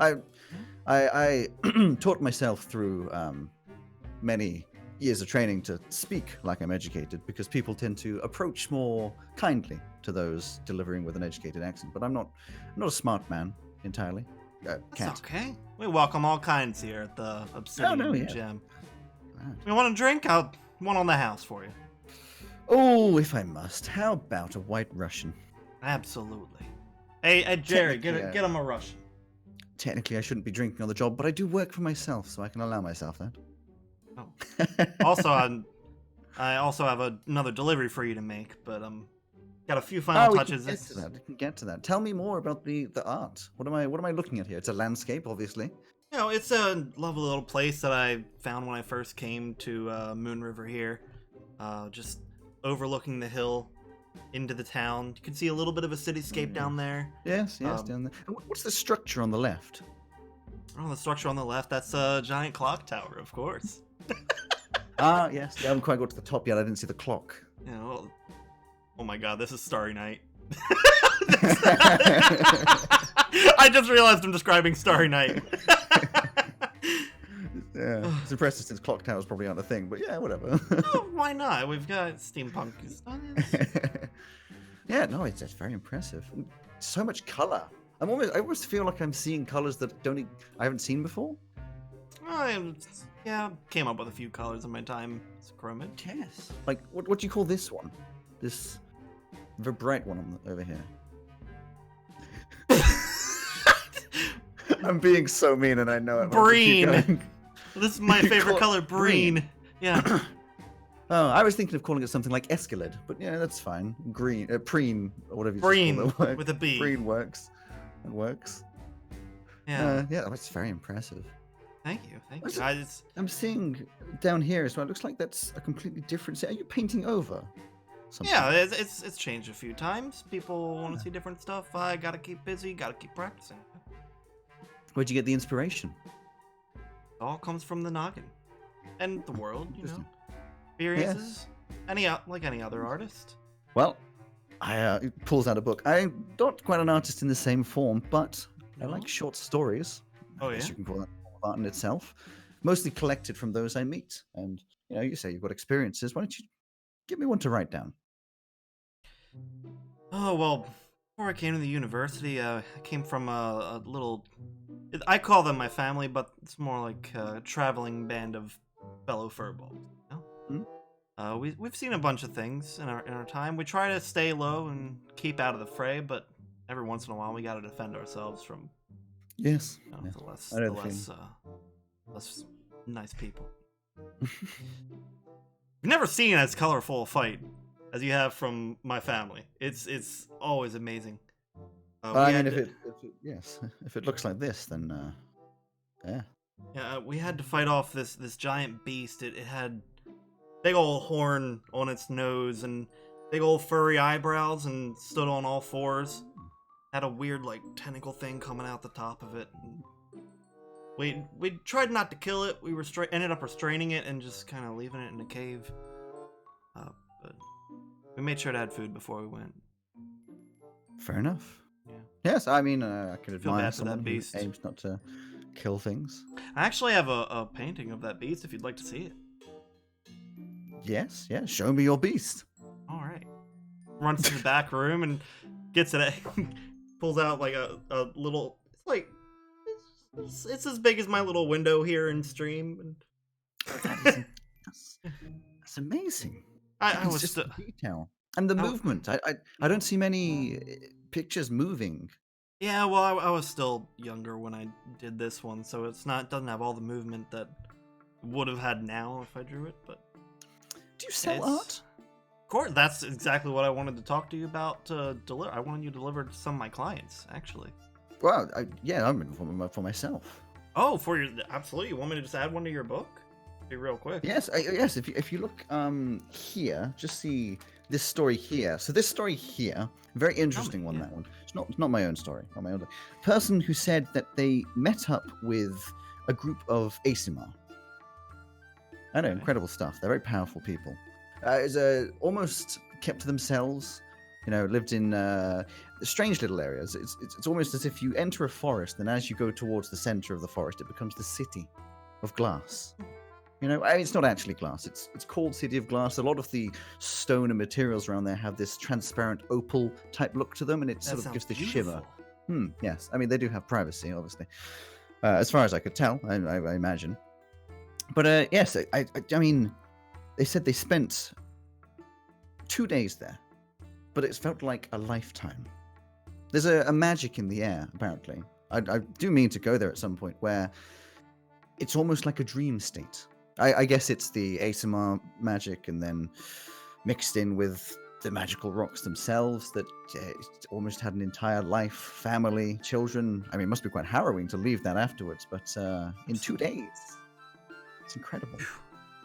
I taught myself through many years of training to speak like I'm educated, because people tend to approach more kindly to those delivering with an educated accent. But I'm not a smart man entirely. That's okay. We welcome all kinds here at the Obsidian Gem. Right. You want a drink? I'll one on the house for you. Oh, if I must. How about a White Russian? Absolutely. Hey Jerry, get him a Russian. Technically, I shouldn't be drinking on the job, but I do work for myself, so I can allow myself that. Oh. Also, I also have another delivery for you to make, but got a few final touches. We can get to that. Tell me more about the art. What am I looking at here? It's a landscape, obviously. You know, it's a lovely little place that I found when I first came to Moon River here. Just overlooking the hill into the town. You can see a little bit of a cityscape down there. Yes, down there. What's the structure on the left? Oh, the structure on the left, that's a giant clock tower, of course. Yes. I haven't quite got to the top yet. I didn't see the clock. Yeah, well, oh my god, this is Starry Night. I just realized I'm describing Starry Night. Yeah, it's impressive since clock towers probably aren't a thing, but yeah, whatever. Oh, why not? We've got steampunk stuff. Yeah, no, it's very impressive. So much color. I almost feel like I'm seeing colors that I haven't seen before. Came up with a few colors in my time as a chromid. Yes. Like, what do you call this one? This very bright one over here. I'm being so mean, and I know it. Breen. This is my favorite color, breen. Yeah. Oh, I was thinking of calling it something like Escalade, but yeah, that's fine. Green, preen, or whatever you Breen call it. with a B. Breen works. It works. Yeah. That's very impressive. Thank you. I'm seeing down here as well. It looks like that's a completely different set. Are you painting over something? Yeah, it's changed a few times. People want to see different stuff. I gotta keep busy. Gotta keep practicing. Where'd you get the inspiration? all comes from the noggin and the world, Interesting. experiences, like any other artist. Well, he pulls out a book. I'm not quite an artist in the same form, but I No? like short stories. Oh, I guess yeah? you can call that a form of art in itself. Mostly collected from those I meet. And, you say you've got experiences. Why don't you give me one to write down? Oh, well, before I came to the university, I came from a little... I call them my family, but it's more like a traveling band of fellow furballs. Hmm? We've seen a bunch of things in our time. We try to stay low and keep out of the fray, but every once in a while we gotta defend ourselves from Yes. Yes. the less I know the feeling. less nice people. You've never seen as colorful a fight as you have from my family. It's always amazing. I mean, if it looks like this, then yeah. Yeah, we had to fight off this giant beast. It had big old horn on its nose and big old furry eyebrows and stood on all fours. Had a weird like tentacle thing coming out the top of it. We tried not to kill it. We ended up restraining it and just kind of leaving it in a cave. But we made sure to add food before we went. Fair enough. Yeah. Yes, I mean, I can Feel admire bad for that someone who beast. aims not to kill things. I actually have a painting of that beast if you'd like to see it. Yes, show me your beast. All right. Runs to the back room and gets it. Pulls out like a little. It's like it's as big as my little window here in stream. That's amazing. I was just the detail and the movement. I don't see many pictures moving. Yeah, well, I was still younger when I did this one, so doesn't have all the movement that would have had now if I drew it. But do you sell art? Of course, that's exactly what I wanted to talk to you about. I wanted you to deliver to some of my clients, actually. Well, yeah, I'm for myself. Oh, absolutely. You want me to just add one to your book? Be real quick. Yes, yes. If you look here, just see this story here. So this story here, very interesting one. Yeah. That one. It's not my own story. Not my own. Person who said that they met up with a group of Asimar. I know, incredible stuff. They're very powerful people. It's almost kept to themselves. Lived in strange little areas. It's almost as if you enter a forest, and as you go towards the center of the forest, it becomes the city of glass. It's not actually glass. It's called City of Glass. A lot of the stone and materials around there have this transparent opal type look to them, and it sort of gives this shimmer. Yes. I mean, they do have privacy, obviously, as far as I could tell. I imagine. But yes, I mean, they said they spent 2 days there, but it's felt like a lifetime. There's a magic in the air, apparently. I do mean to go there at some point, where it's almost like a dream state. I guess it's the ASMR magic and then mixed in with the magical rocks themselves that almost had an entire life, family, children. I mean, it must be quite harrowing to leave that afterwards, but in 2 days, it's incredible.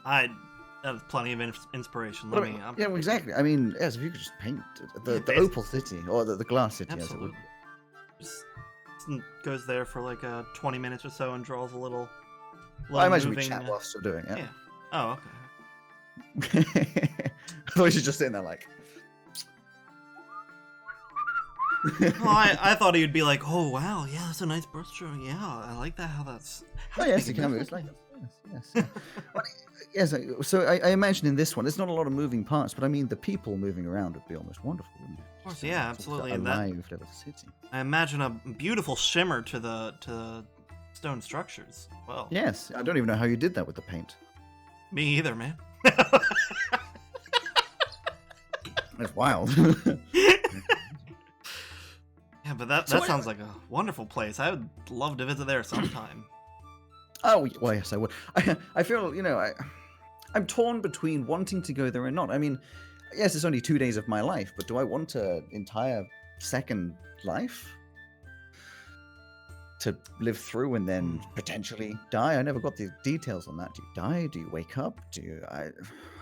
I have plenty of inspiration. Yeah, well, exactly. I mean, yes, if you could just paint the opal city or the glass city. Absolutely. Just goes there for like 20 minutes or so and draws a little. I imagine we chat whilst you're doing it. Yeah. Oh, okay. I thought you were just sitting there like. I thought he'd be like, "Oh wow, yeah, that's a nice brushstroke. Yeah, I like that. How that's." Oh yes, you can. It's like yes. Yes. So I imagine in this one, there's not a lot of moving parts, but I mean the people moving around would be almost wonderful, wouldn't it? Of course, yeah, absolutely. And alive little city. I imagine a beautiful shimmer to the stone structures. Well. Yes, I don't even know how you did that with the paint. Me either, man. That's wild. Yeah, but that sounds like a wonderful place. I would love to visit there sometime. Oh, well, yes, I would. I feel, I'm torn between wanting to go there and not. I mean, yes, it's only 2 days of my life, but do I want an entire second life to live through and then potentially die? I never got the details on that. Do you die? Do you wake up?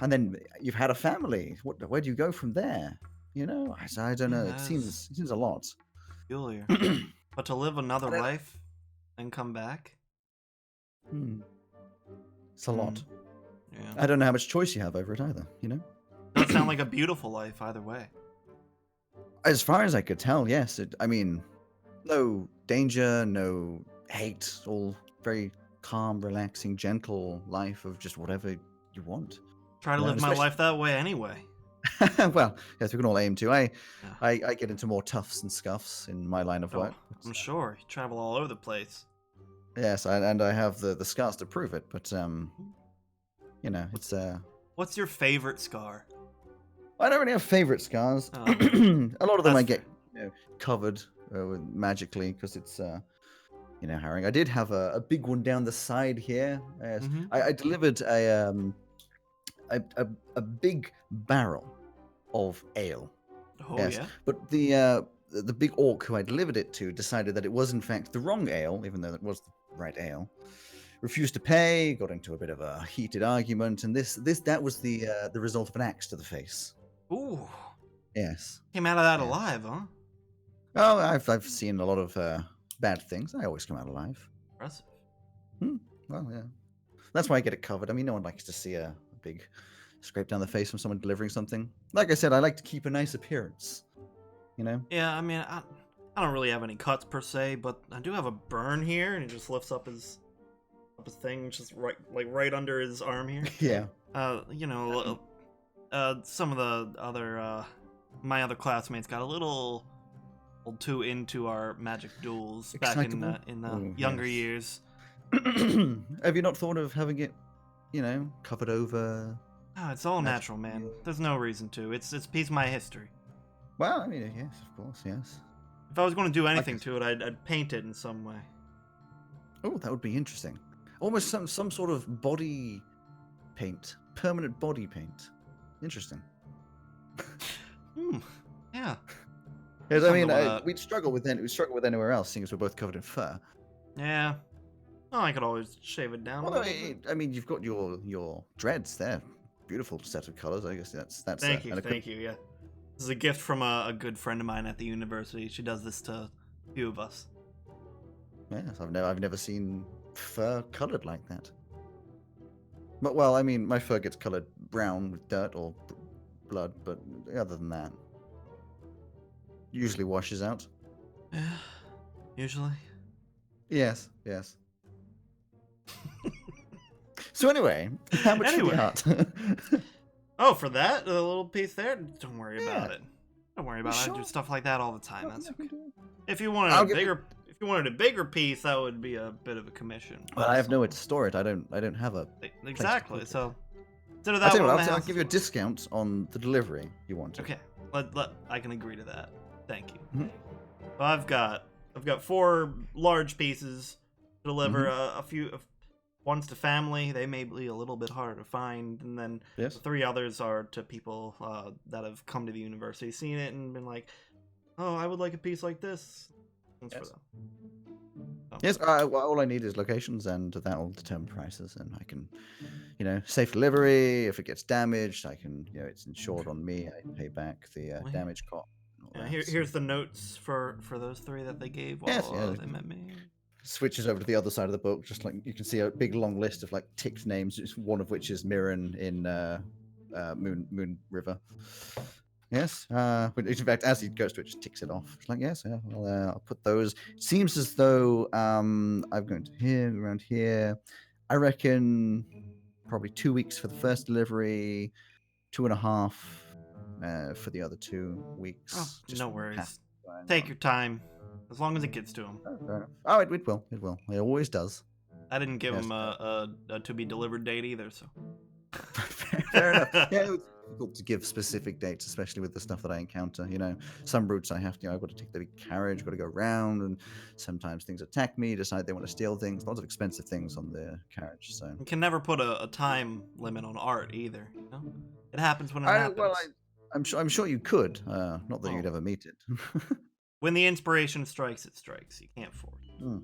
And then you've had a family. Where do you go from there? I don't know. It seems a lot. Peculiar. But to live another life and come back. It's a lot. Yeah. I don't know how much choice you have over it either, you know? Doesn't sound like a beautiful life either way. As far as I could tell, yes. I mean, no danger, no hate, all very calm, relaxing, gentle life of just whatever you want. Try to live my life that way anyway. Well, yes, we can all aim to. Yeah. I get into more toughs and scuffs in my line of work. I'm sure. You travel all over the place. Yes, and I have the scars to prove it, but you know, it's What's your favorite scar? I don't really have favorite scars. Oh, A lot of them I that's get covered magically because it's you know, harrowing. I did have a big one down the side here. Yes. Mm-hmm. I delivered a big barrel of ale. Oh, yes. yeah? But the big orc who I delivered it to decided that it was in fact the wrong ale, even though it was the right ale. Refused to pay, got into a bit of a heated argument, and that was the result of an axe to the face. Ooh. Yes. Came out of that alive, huh? Oh, I've seen a lot of bad things. I always come out alive. Impressive. Well, yeah. That's why I get it covered. I mean, no one likes to see a big scrape down the face from someone delivering something. Like I said, I like to keep a nice appearance. You know? Yeah, I mean, I don't really have any cuts per se, but I do have a burn here, and he just lifts up his thing, just right under his arm here. Yeah. You know, some of the other my other classmates got a little too into our magic duels back in the younger years. Have you not thought of having it, you know, covered over? Oh, it's all natural, man. There's no reason to. It's a piece of my history. Well, I mean, yes, of course, yes. If I was going to do anything to it, I'd paint it in some way. Oh, that would be interesting. Almost some sort of body paint, permanent body paint. Interesting. Yeah. Because I mean, we'd struggle with anywhere else, seeing as we're both covered in fur. Yeah. Well, I could always shave it down. Well, I mean, you've got your dreads there. Beautiful set of colors. I guess that's. Thank you. Yeah. This is a gift from a good friend of mine at the university. She does this to a few of us. Yes, I've never seen fur colored like that. But well, I mean, my fur gets colored brown with dirt or blood, but other than that, usually washes out. Yeah, usually. Yes. So anyway, how much for the art? Oh, for that little piece there? Don't worry about it. Don't worry about it. I do stuff like that all the time. That's okay. If you wanted a bigger piece, that would be a bit of a commission. Well, I have nowhere to store it. I don't have a exactly. So consider that I'll give you a discount on the delivery you want. Okay, I can agree to that. Thank you. Mm-hmm. Well, I've got 4 large pieces to deliver. A few one's to family. They may be a little bit harder to find, and then the 3 others are to people that have come to the university, seen it, and been like, "Oh, I would like a piece like this." That's for them. So. Yes, well, all I need is locations, and that will determine prices, and I can, you know, safe delivery. If it gets damaged, I can, you know, it's insured on me. I pay back the damage cost. Yeah, here's the notes for those 3 that they gave while they met me. Switches over to the other side of the book, just like you can see a big long list of like ticked names, one of which is Mirren in Moon River. Yes, but in fact, as he goes to it, just ticks it off. It's like, yes, yeah, well, I'll put those. It seems as though I'm going to here, around here. I reckon probably 2 weeks for the first delivery, 2.5 for the other 2 weeks. Oh, no worries. Take your time, as long as it gets to him. Oh, it will. It will. It always does. I didn't give him a to be delivered date either, so. Fair enough. Yeah, it's difficult to give specific dates, especially with the stuff that I encounter. You know, some routes I've got to take the big carriage, got to go around, and sometimes things attack me, decide they want to steal things. Lots of expensive things on the carriage. So you can never put a time limit on art either. You know, it happens when it happens. Well, I'm sure you could. Not that you'd ever meet it. When the inspiration strikes, it strikes. You can't force it.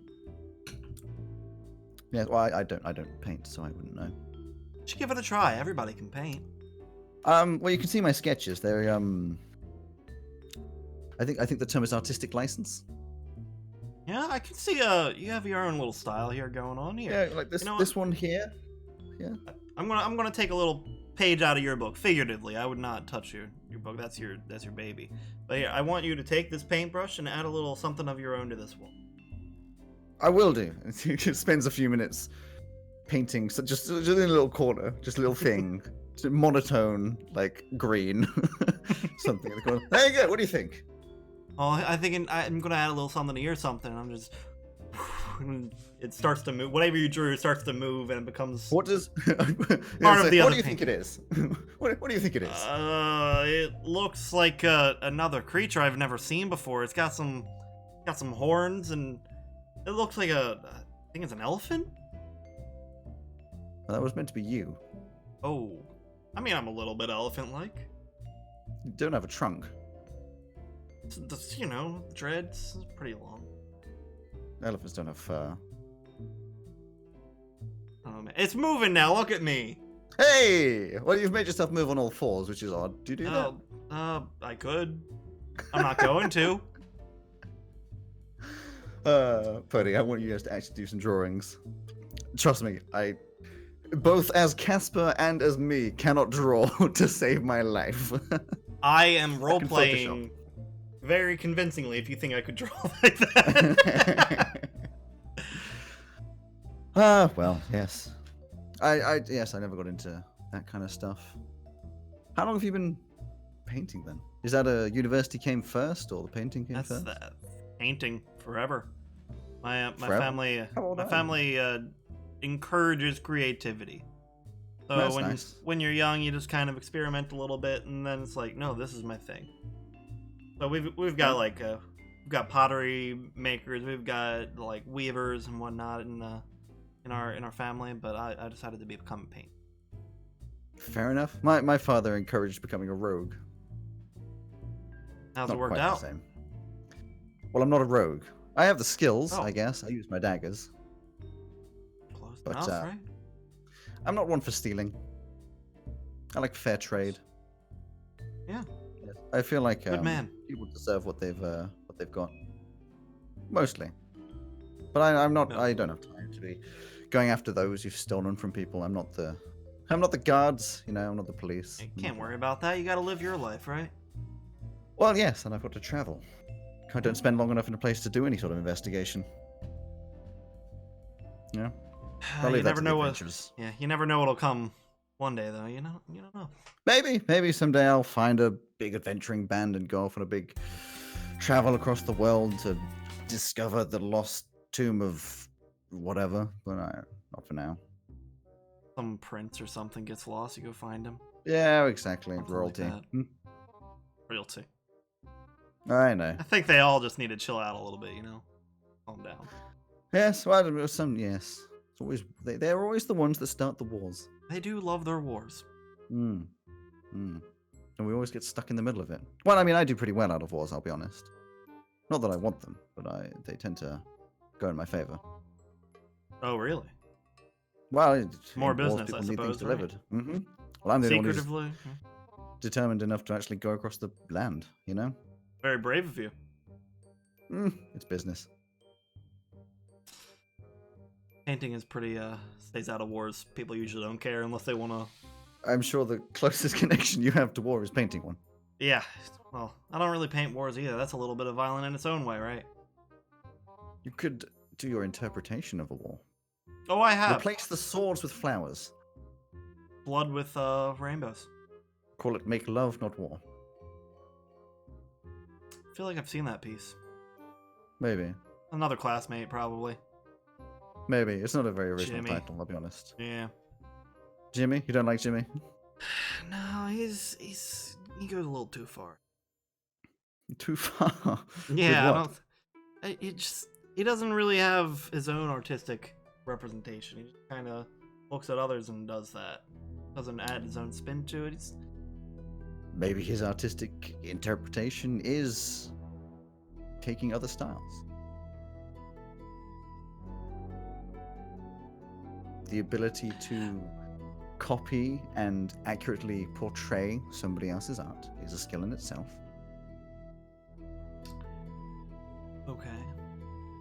Yeah, well, I don't paint, so I wouldn't know. You should give it a try. Everybody can paint. Well, you can see my sketches. They're I think the term is artistic license. Yeah, I can see. You have your own little style here going on here. Yeah, like this one here. Yeah. I'm gonna take a little page out of your book, figuratively. I would not touch your book. That's your baby. But yeah, I want you to take this paintbrush and add a little something of your own to this wall. I will do. He just spends a few minutes painting, so just in a little corner, just a little thing, just monotone, like green, something in the corner. There you go. What do you think? Oh, I think I'm gonna add a little something here, something. I'm just. It starts to move. Whatever you drew starts to move, and it becomes. What does part of the what other do you think it is? What do you think it is? It looks like another creature I've never seen before. It's got some horns, and it looks like I think it's an elephant. Well, that was meant to be you. Oh, I mean, I'm a little bit elephant-like. You don't have a trunk. It's, you know, dreads, it's pretty long. Elephants don't have fur. Oh man, it's moving now. Look at me. Hey! Well, you've made yourself move on all fours, which is odd. Do you do that? I could. I'm not going to. Putty, I want you guys to actually do some drawings. Trust me, both as Casper and as me, cannot draw to save my life. I am role-playing very convincingly if you think I could draw like that. Well, yes. I never got into that kind of stuff. How long have you been painting then? Is that a university came first or the painting came first? That's painting forever. My Forever? family encourages creativity. So That's nice. when you're young, you just kind of experiment a little bit, and then it's like, no, this is my thing. So we've got like we've got pottery makers, we've got like weavers and whatnot in our family, but I decided to become a paint. Fair enough. My father encouraged becoming a rogue. How's Not it worked quite out? the same. Well, I'm not a rogue. I have the skills, Oh. I guess. I use my daggers. Close But, enough, right? I'm not one for stealing. I like fair trade. Yeah. Yes. I feel like Good man. people deserve what they've got. Mostly. But I'm not. No. I don't have time to be going after those who've stolen from people. I'm not the guards. You know, I'm not the police. You can't worry about that. You got to live your life, right? Well, yes, and I've got to travel. I don't spend long enough in a place to do any sort of investigation. Yeah. You never know what. Yeah, you never know what'll come one day, though. You don't know. Maybe someday I'll find a big adventuring band and go off on a big travel across the world to discover the lost tomb of whatever. But not for now. Some prince or something gets lost, you go find him. Yeah, exactly. Something Royalty. like that. Realty. I know. I think they all just need to chill out a little bit, calm down. Yes, well, yes. It's always they're always the ones that start the wars. They do love their wars. And we always get stuck in the middle of it. Well, I mean, I do pretty well out of wars, I'll be honest. Not that I want them, but they tend to go in my favor. Oh, really? Well, More in wars, business, I people need things suppose, right? delivered. Well, I'm the only one who's Secretively. determined enough to actually go across the land, you know? Very brave of you. It's business. Painting is pretty, stays out of wars. People usually don't care unless they want to... I'm sure the closest connection you have to war is painting one. Yeah, well, I don't really paint wars either. That's a little bit of violent in its own way, right? You could do your interpretation of a war. Oh, I have. Replace the swords with flowers. Blood with, rainbows. Call it make love, not war. I feel like I've seen that piece. Maybe. Another classmate, probably. Maybe. It's not a very original Jimmy. title, I'll be honest. Yeah. Jimmy? You don't like Jimmy? No, he goes a little too far. Too far. Yeah, With what? he doesn't really have his own artistic representation. He just kind of looks at others and does that. Doesn't add his own spin to it. Maybe his artistic interpretation is taking other styles. The ability to copy and accurately portray somebody else's art is a skill in itself. Okay.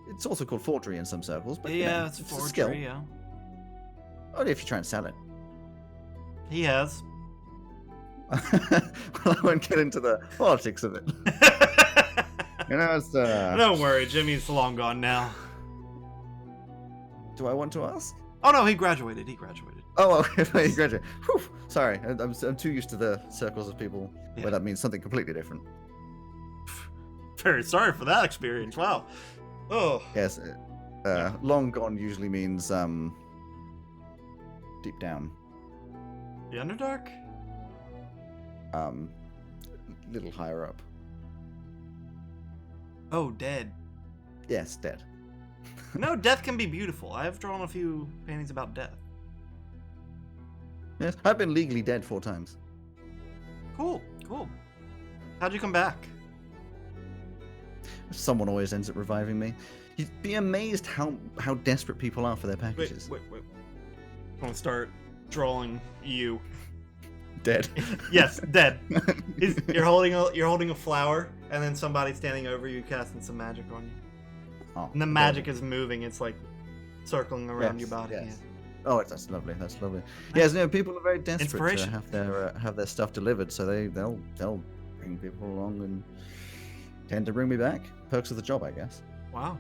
It's also called forgery in some circles, but Yeah, you know, it's a forgery, skill. yeah. Only if you try and sell it. He has. Well, I won't get into the politics of it. You know, it's Don't worry, Jimmy's long gone now. Do I want to ask? Oh no, he graduated. He graduated. Oh, well, he graduated. Whew. Sorry, I'm too used to the circles of people where that means something completely different. Very sorry for that experience. Wow. Oh. Yes, long gone usually means deep down. The Underdark? Little higher up. Oh, dead. Yes, dead. No, death can be beautiful. I've drawn a few paintings about death. Yes, I've been legally dead 4 times. Cool, cool. How'd you come back? Someone always ends up reviving me. You'd be amazed how desperate people are for their packages. Wait. I'm gonna start drawing you. Dead. Yes, dead. You're holding a flower, and then somebody standing over you casting some magic on you. Oh, And the magic is moving. It's like circling around your body. Yes. Yeah. Oh, that's lovely. That's lovely. Yes, no, people are very desperate to have their stuff delivered, so they'll bring people along and tend to bring me back. Perks of the job, I guess. Wow.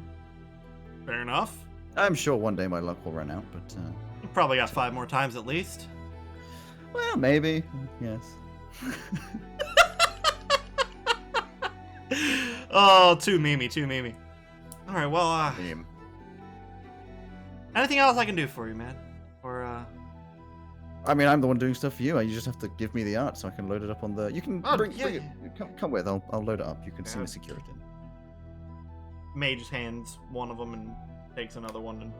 Fair enough. I'm sure one day my luck will run out, but You probably got 5 more times at least. well, maybe. Yes. Oh, too memey. All right, well, anything else I can do for you, man? Or I mean, I'm the one doing stuff for you. You just have to give me the art so I can load it up on the. You can bring it. Come with. I'll load it up. You can see the security. Mage just hands one of them and takes another one and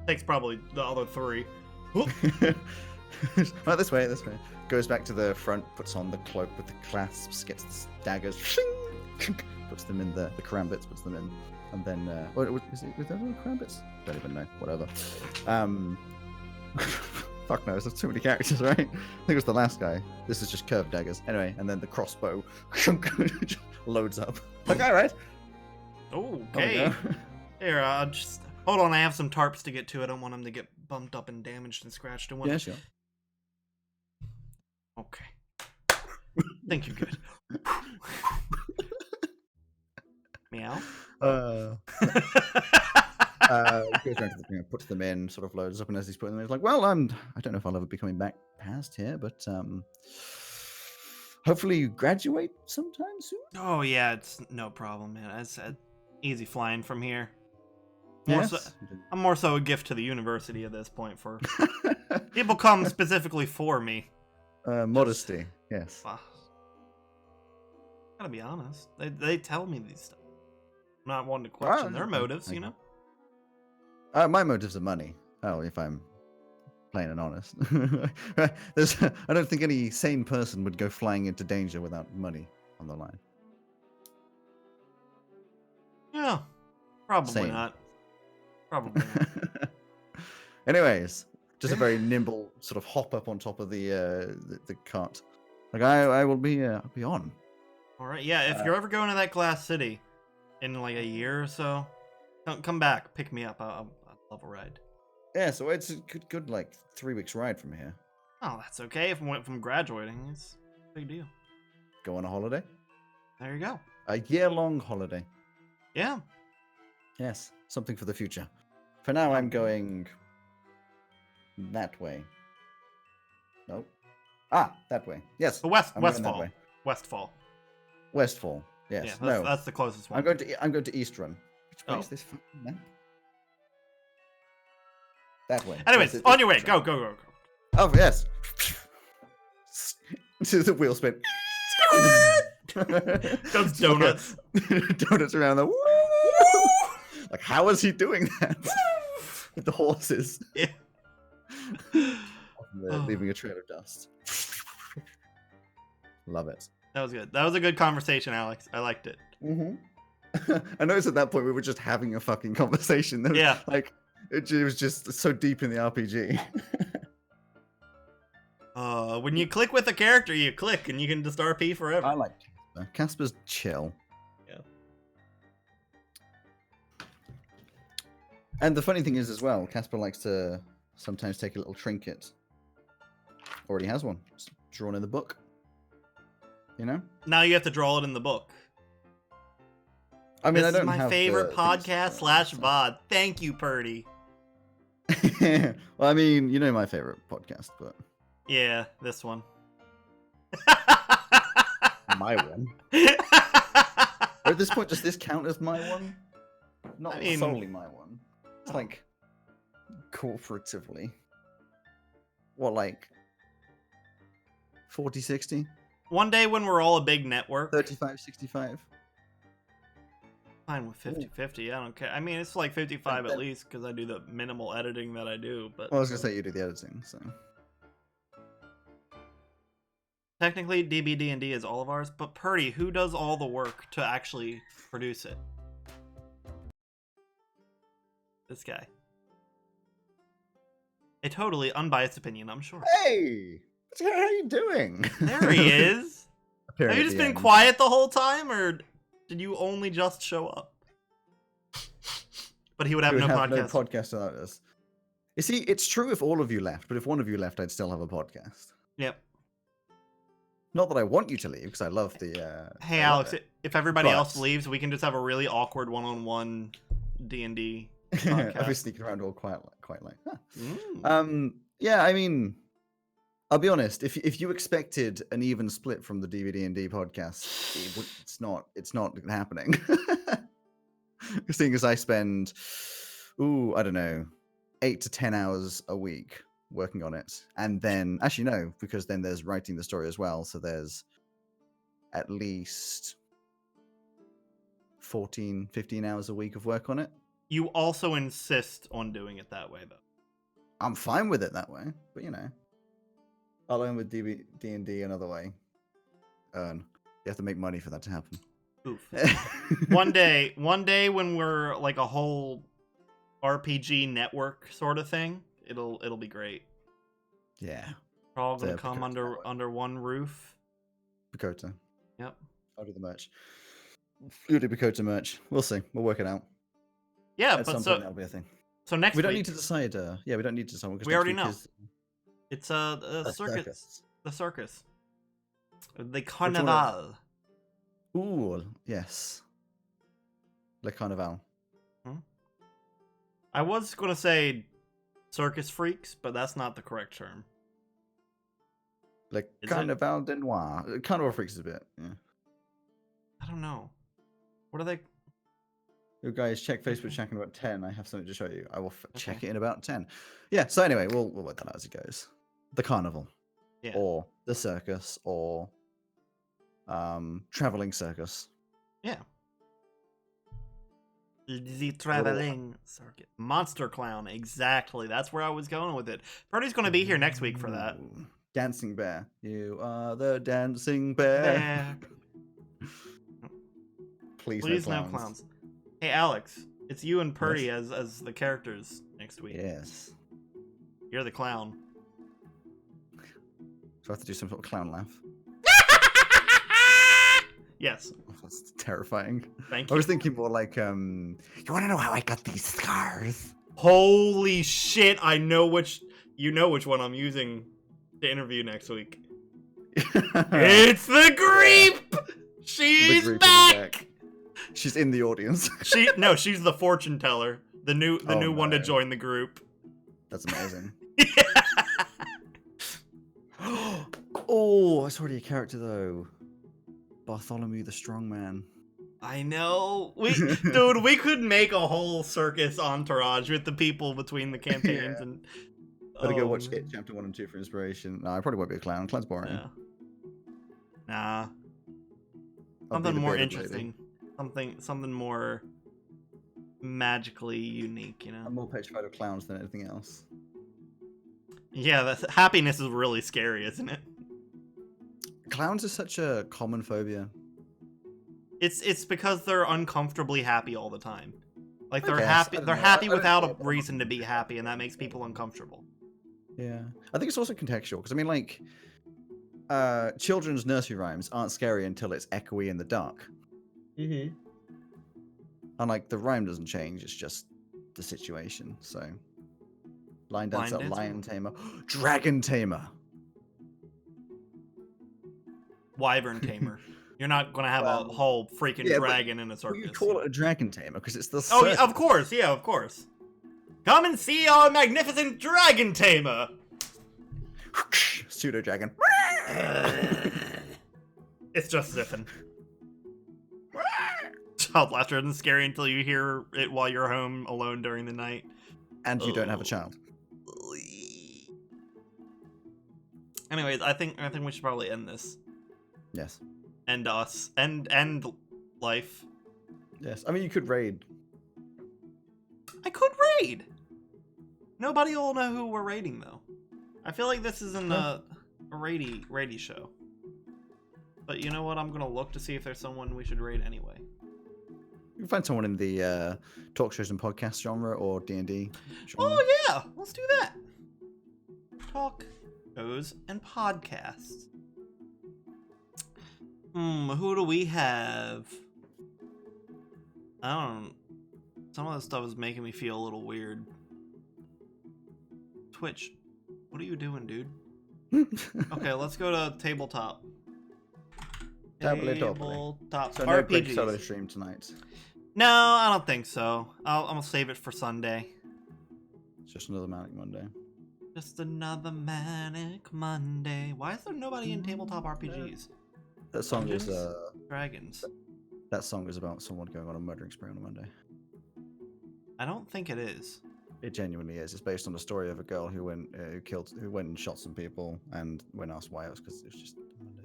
takes probably the other 3. Right, this way. Goes back to the front, puts on the cloak with the clasps, gets the daggers, puts them in the karambits, puts them in, and then was there no karambits? Don't even know. Whatever. Fuck knows. There's too many characters, right? I think it was the last guy. This is just curved daggers. Anyway, and then the crossbow loads up. Like, all right. Okay. Here, just hold on. I have some tarps to get to. I don't want them to get bumped up and damaged and scratched. Yeah, sure. Okay. Think you're good. Meow. Goes around to the, puts them in, sort of loads up, and as he's putting them in, he's like, well, I don't know if I'll ever be coming back past here, but hopefully you graduate sometime soon. Oh yeah, it's no problem, man. It's easy flying from here. I'm more so a gift to the university at this point. For people come specifically for me. Modesty, yes. Gotta be honest. They tell me these stuff. I'm not one to question their motives, you know. My motives are money. Oh, if I'm plain and honest. I don't think any sane person would go flying into danger without money on the line. Yeah, probably Same. not. Probably not. Anyways, just a very nimble sort of hop up on top of the cart. Like I will be on. All right, yeah. If you're ever going to that Glass City in like a year or so, come back, pick me up. I'll love a ride. Yeah, so it's a good like 3 weeks ride from here. Oh, that's okay. If I'm graduating, it's a big deal. Go on a holiday. There you go. A year-long holiday. Yeah. Yes, something for the future. For now, I'm going that way. Nope. Ah, that way. Yes. The Westfall. Westfall. Westfall. Yes. Yeah, that's the closest one. I'm going to East Run. Which way is this fucking map? That way. Anyways, yes, on your way. Go. Oh yes. To the wheel spin. Those donuts. Donuts around the. Like, how is he doing that? With the horses. Yeah. Leaving a trail of dust. Love it. That was good. That was a good conversation, Alex. I liked it. Mm-hmm. I noticed at that point we were just having a fucking conversation. Yeah. Like, it was just so deep in the RPG. When you click with a character, you click, and you can just RP forever. I like Casper. Casper's chill. Yeah. And the funny thing is, as well, Casper likes to sometimes take a little trinket. Already has one. It's drawn in the book. You know? Now you have to draw it in the book. I mean, this I don't is my have favorite podcast / so. VOD. Thank you, Purdy. Well, I mean, you know my favorite podcast, but... Yeah, this one. My one? Or at this point, does this count as my one? Not solely my one. It's like... corporatively. What, like... 40-60? One day when we're all a big network. 35-65? Fine with 50-50, I don't care. I mean, it's like 55 at least, because I do the minimal editing that I do, but... Well, I was going to say you do the editing, so... Technically, DBD&D is all of ours, but Purdy, who does all the work to actually produce it? This guy. A totally unbiased opinion, I'm sure. Hey! How are you doing? There he is! Have you just been quiet the whole time, or did you only just show up? But he would have no podcast. No podcast without us. You see, it's true if all of you left, but if one of you left, I'd still have a podcast. Yep. Not that I want you to leave, because I love the... Hey, Alex, if everybody else leaves, we can just have a really awkward one-on-one D&D podcast. I'll be sneaking around all quite like that. Huh. Yeah, I mean... I'll be honest. If you expected an even split from the DVD&D podcast, it's not happening. Seeing as I spend, I don't know, 8 to 10 hours a week working on it, and then actually no, because then there's writing the story as well. So there's at least 14, 15 hours a week of work on it. You also insist on doing it that way, though. I'm fine with it that way, but you know. I'll learn with D&D another way. You have to make money for that to happen. Oof. One day when we're like a whole RPG network sort of thing, it'll be great. Yeah. We're all gonna come under one roof. Bakota. Yep. I'll do the merch. You'll do Bakota merch. We'll see. We'll work it out. Yeah, At some point that'll be a thing. So next we don't need to decide. We don't need to decide. We already know. It's a circus. The circus. The carnival. Ooh, yes. Le carnival. I was going to say circus freaks, but that's not the correct term. Le carnival de noir. Carnival freaks is a bit, yeah. I don't know. What are they? You guys, check Facebook chat in about 10. I have something to show you. I will check it in about 10. Yeah, so anyway, we'll work that out as it goes. The carnival. Yeah. Or the circus, or traveling circus. Yeah. The traveling circus. Monster clown, exactly. That's where I was going with it. Purdy's going to be here next week for that. Dancing bear. You are the dancing bear. Please no clowns. Hey, Alex, it's you and Purdy as the characters next week. Yes. You're the clown. So I have to do some sort of clown laugh. Yes. That's terrifying. Thank you. I was thinking more like, you want to know how I got these scars? Holy shit! You know which one I'm using to interview next week. It's the Greep. She's back. She's in the audience. She's the fortune teller. The new one to join the group. That's amazing. Yeah. Oh, it's already a character though. Bartholomew the Strongman. I know. Dude, we could make a whole circus entourage with the people between the campaigns and Better go watch it, chapter 1 and 2 for inspiration. No, I probably won't be a clown. Clown's boring. Yeah. Nah. Something more interesting. Something more magically unique, you know. I'm more petrified of clowns than anything else. Yeah, happiness is really scary, isn't it? Clowns are such a common phobia. It's because they're uncomfortably happy all the time. Like they're happy. They're happy without a reason to be happy, and that makes people uncomfortable. Yeah, I think it's also contextual because I mean, like, children's nursery rhymes aren't scary until it's echoey in the dark. Mm-hmm. And like the rhyme doesn't change; it's just the situation. So, Lion Dancer, Lion Dancer. Lion Tamer, Dragon Tamer. Wyvern Tamer. You're not gonna have a whole freaking dragon in a circus. You call it a Dragon Tamer because it's the Oh, circus. yeah, of course, yeah, of course. Come and see our magnificent Dragon Tamer! Pseudo dragon. It's just zipping. Child laughter isn't scary until you hear it while you're home alone during the night. And you don't have a child. Anyways, I think we should probably end this. Yes. End us. End life. Yes. I mean, you could raid. I could raid! Nobody will know who we're raiding, though. I feel like this isn't a raidy show. But you know what? I'm gonna look to see if there's someone we should raid anyway. You can find someone in the talk shows and podcast genre or D&D genre. Oh yeah! Let's do that! Talk shows and podcasts. Who do we have? I don't... Some of this stuff is making me feel a little weird. Twitch. What are you doing, dude? Okay, let's go to tabletop. Tabletop. So no RPGs. big solo stream tonight. No, I don't think so. I'm gonna save it for Sunday. It's just another Manic Monday. Just another Manic Monday. Why is there nobody in tabletop RPGs? That song is Dragons. That song is about someone going on a murdering spree on a Monday. I don't think it is. It genuinely is. It's based on the story of a girl who went and shot some people, and when asked why, it was because it was just a Monday.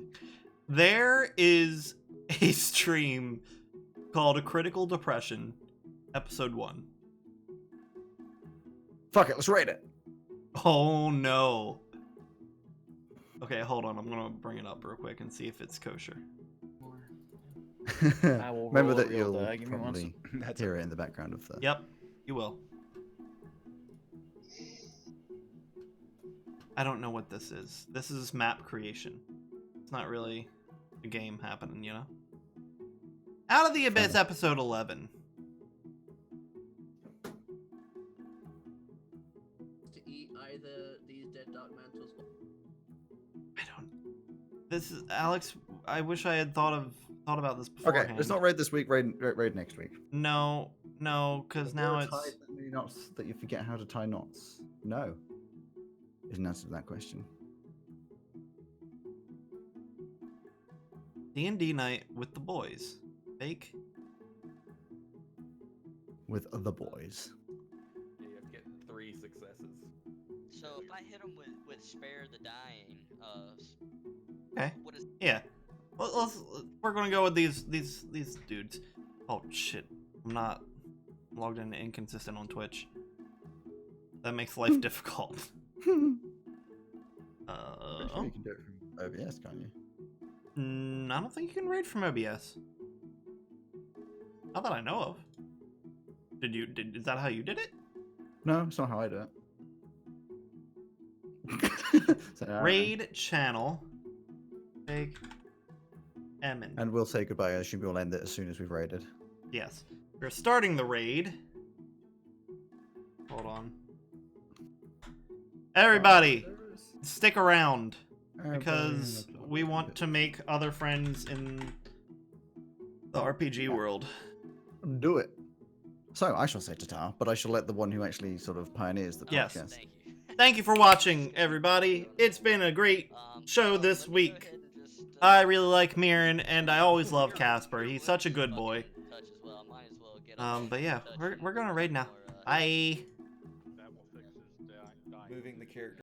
There is a stream called A Critical Depression, Episode 1. Fuck it, let's rate it. Oh no. Okay, hold on. I'm gonna bring it up real quick and see if it's kosher. Remember that you'll probably hear it in the background of the... Yep, you will. I don't know what this is. This is map creation. It's not really a game happening, you know? Out of the Abyss, Episode 11. To eat either these dead dark mantles. I don't... This is... Alex, I wish I had thought about this beforehand. Okay, let's not raid this week, raid next week. No, because now it's... Tie that many knots that you forget how to tie knots. No. Is an answer to that question. D&D night with the boys. Fake. With the boys. Yeah, you have to get 3 successes. So if I hit him with spare the dying, Okay. what is? Yeah. We're gonna go with these dudes. Oh shit! I'm not logged into Inconsistent on Twitch. That makes life difficult. You can do it from OBS, can't you? I don't think you can raid from OBS. Not that I know of. Is that how you did it? No, it's not how I do it. So, Raid channel. Big Emin. And we'll say goodbye. I assume we'll end it as soon as we've raided. Yes. We're starting the raid. Hold on. Everybody, stick around. Because we want to make other friends in the RPG world. Do it. So, I shall say ta-ta, but I shall let the one who actually sort of pioneers the podcast. Yes. Thank you. Thank you for watching, everybody. It's been a great show this Let me go week. ahead and just, I really like Mirren, and I always love Casper. He's such a good boy. touch as well. Might as well get him But yeah, touch we're gonna raid now. for, Bye. That will fix his dying. Moving the character.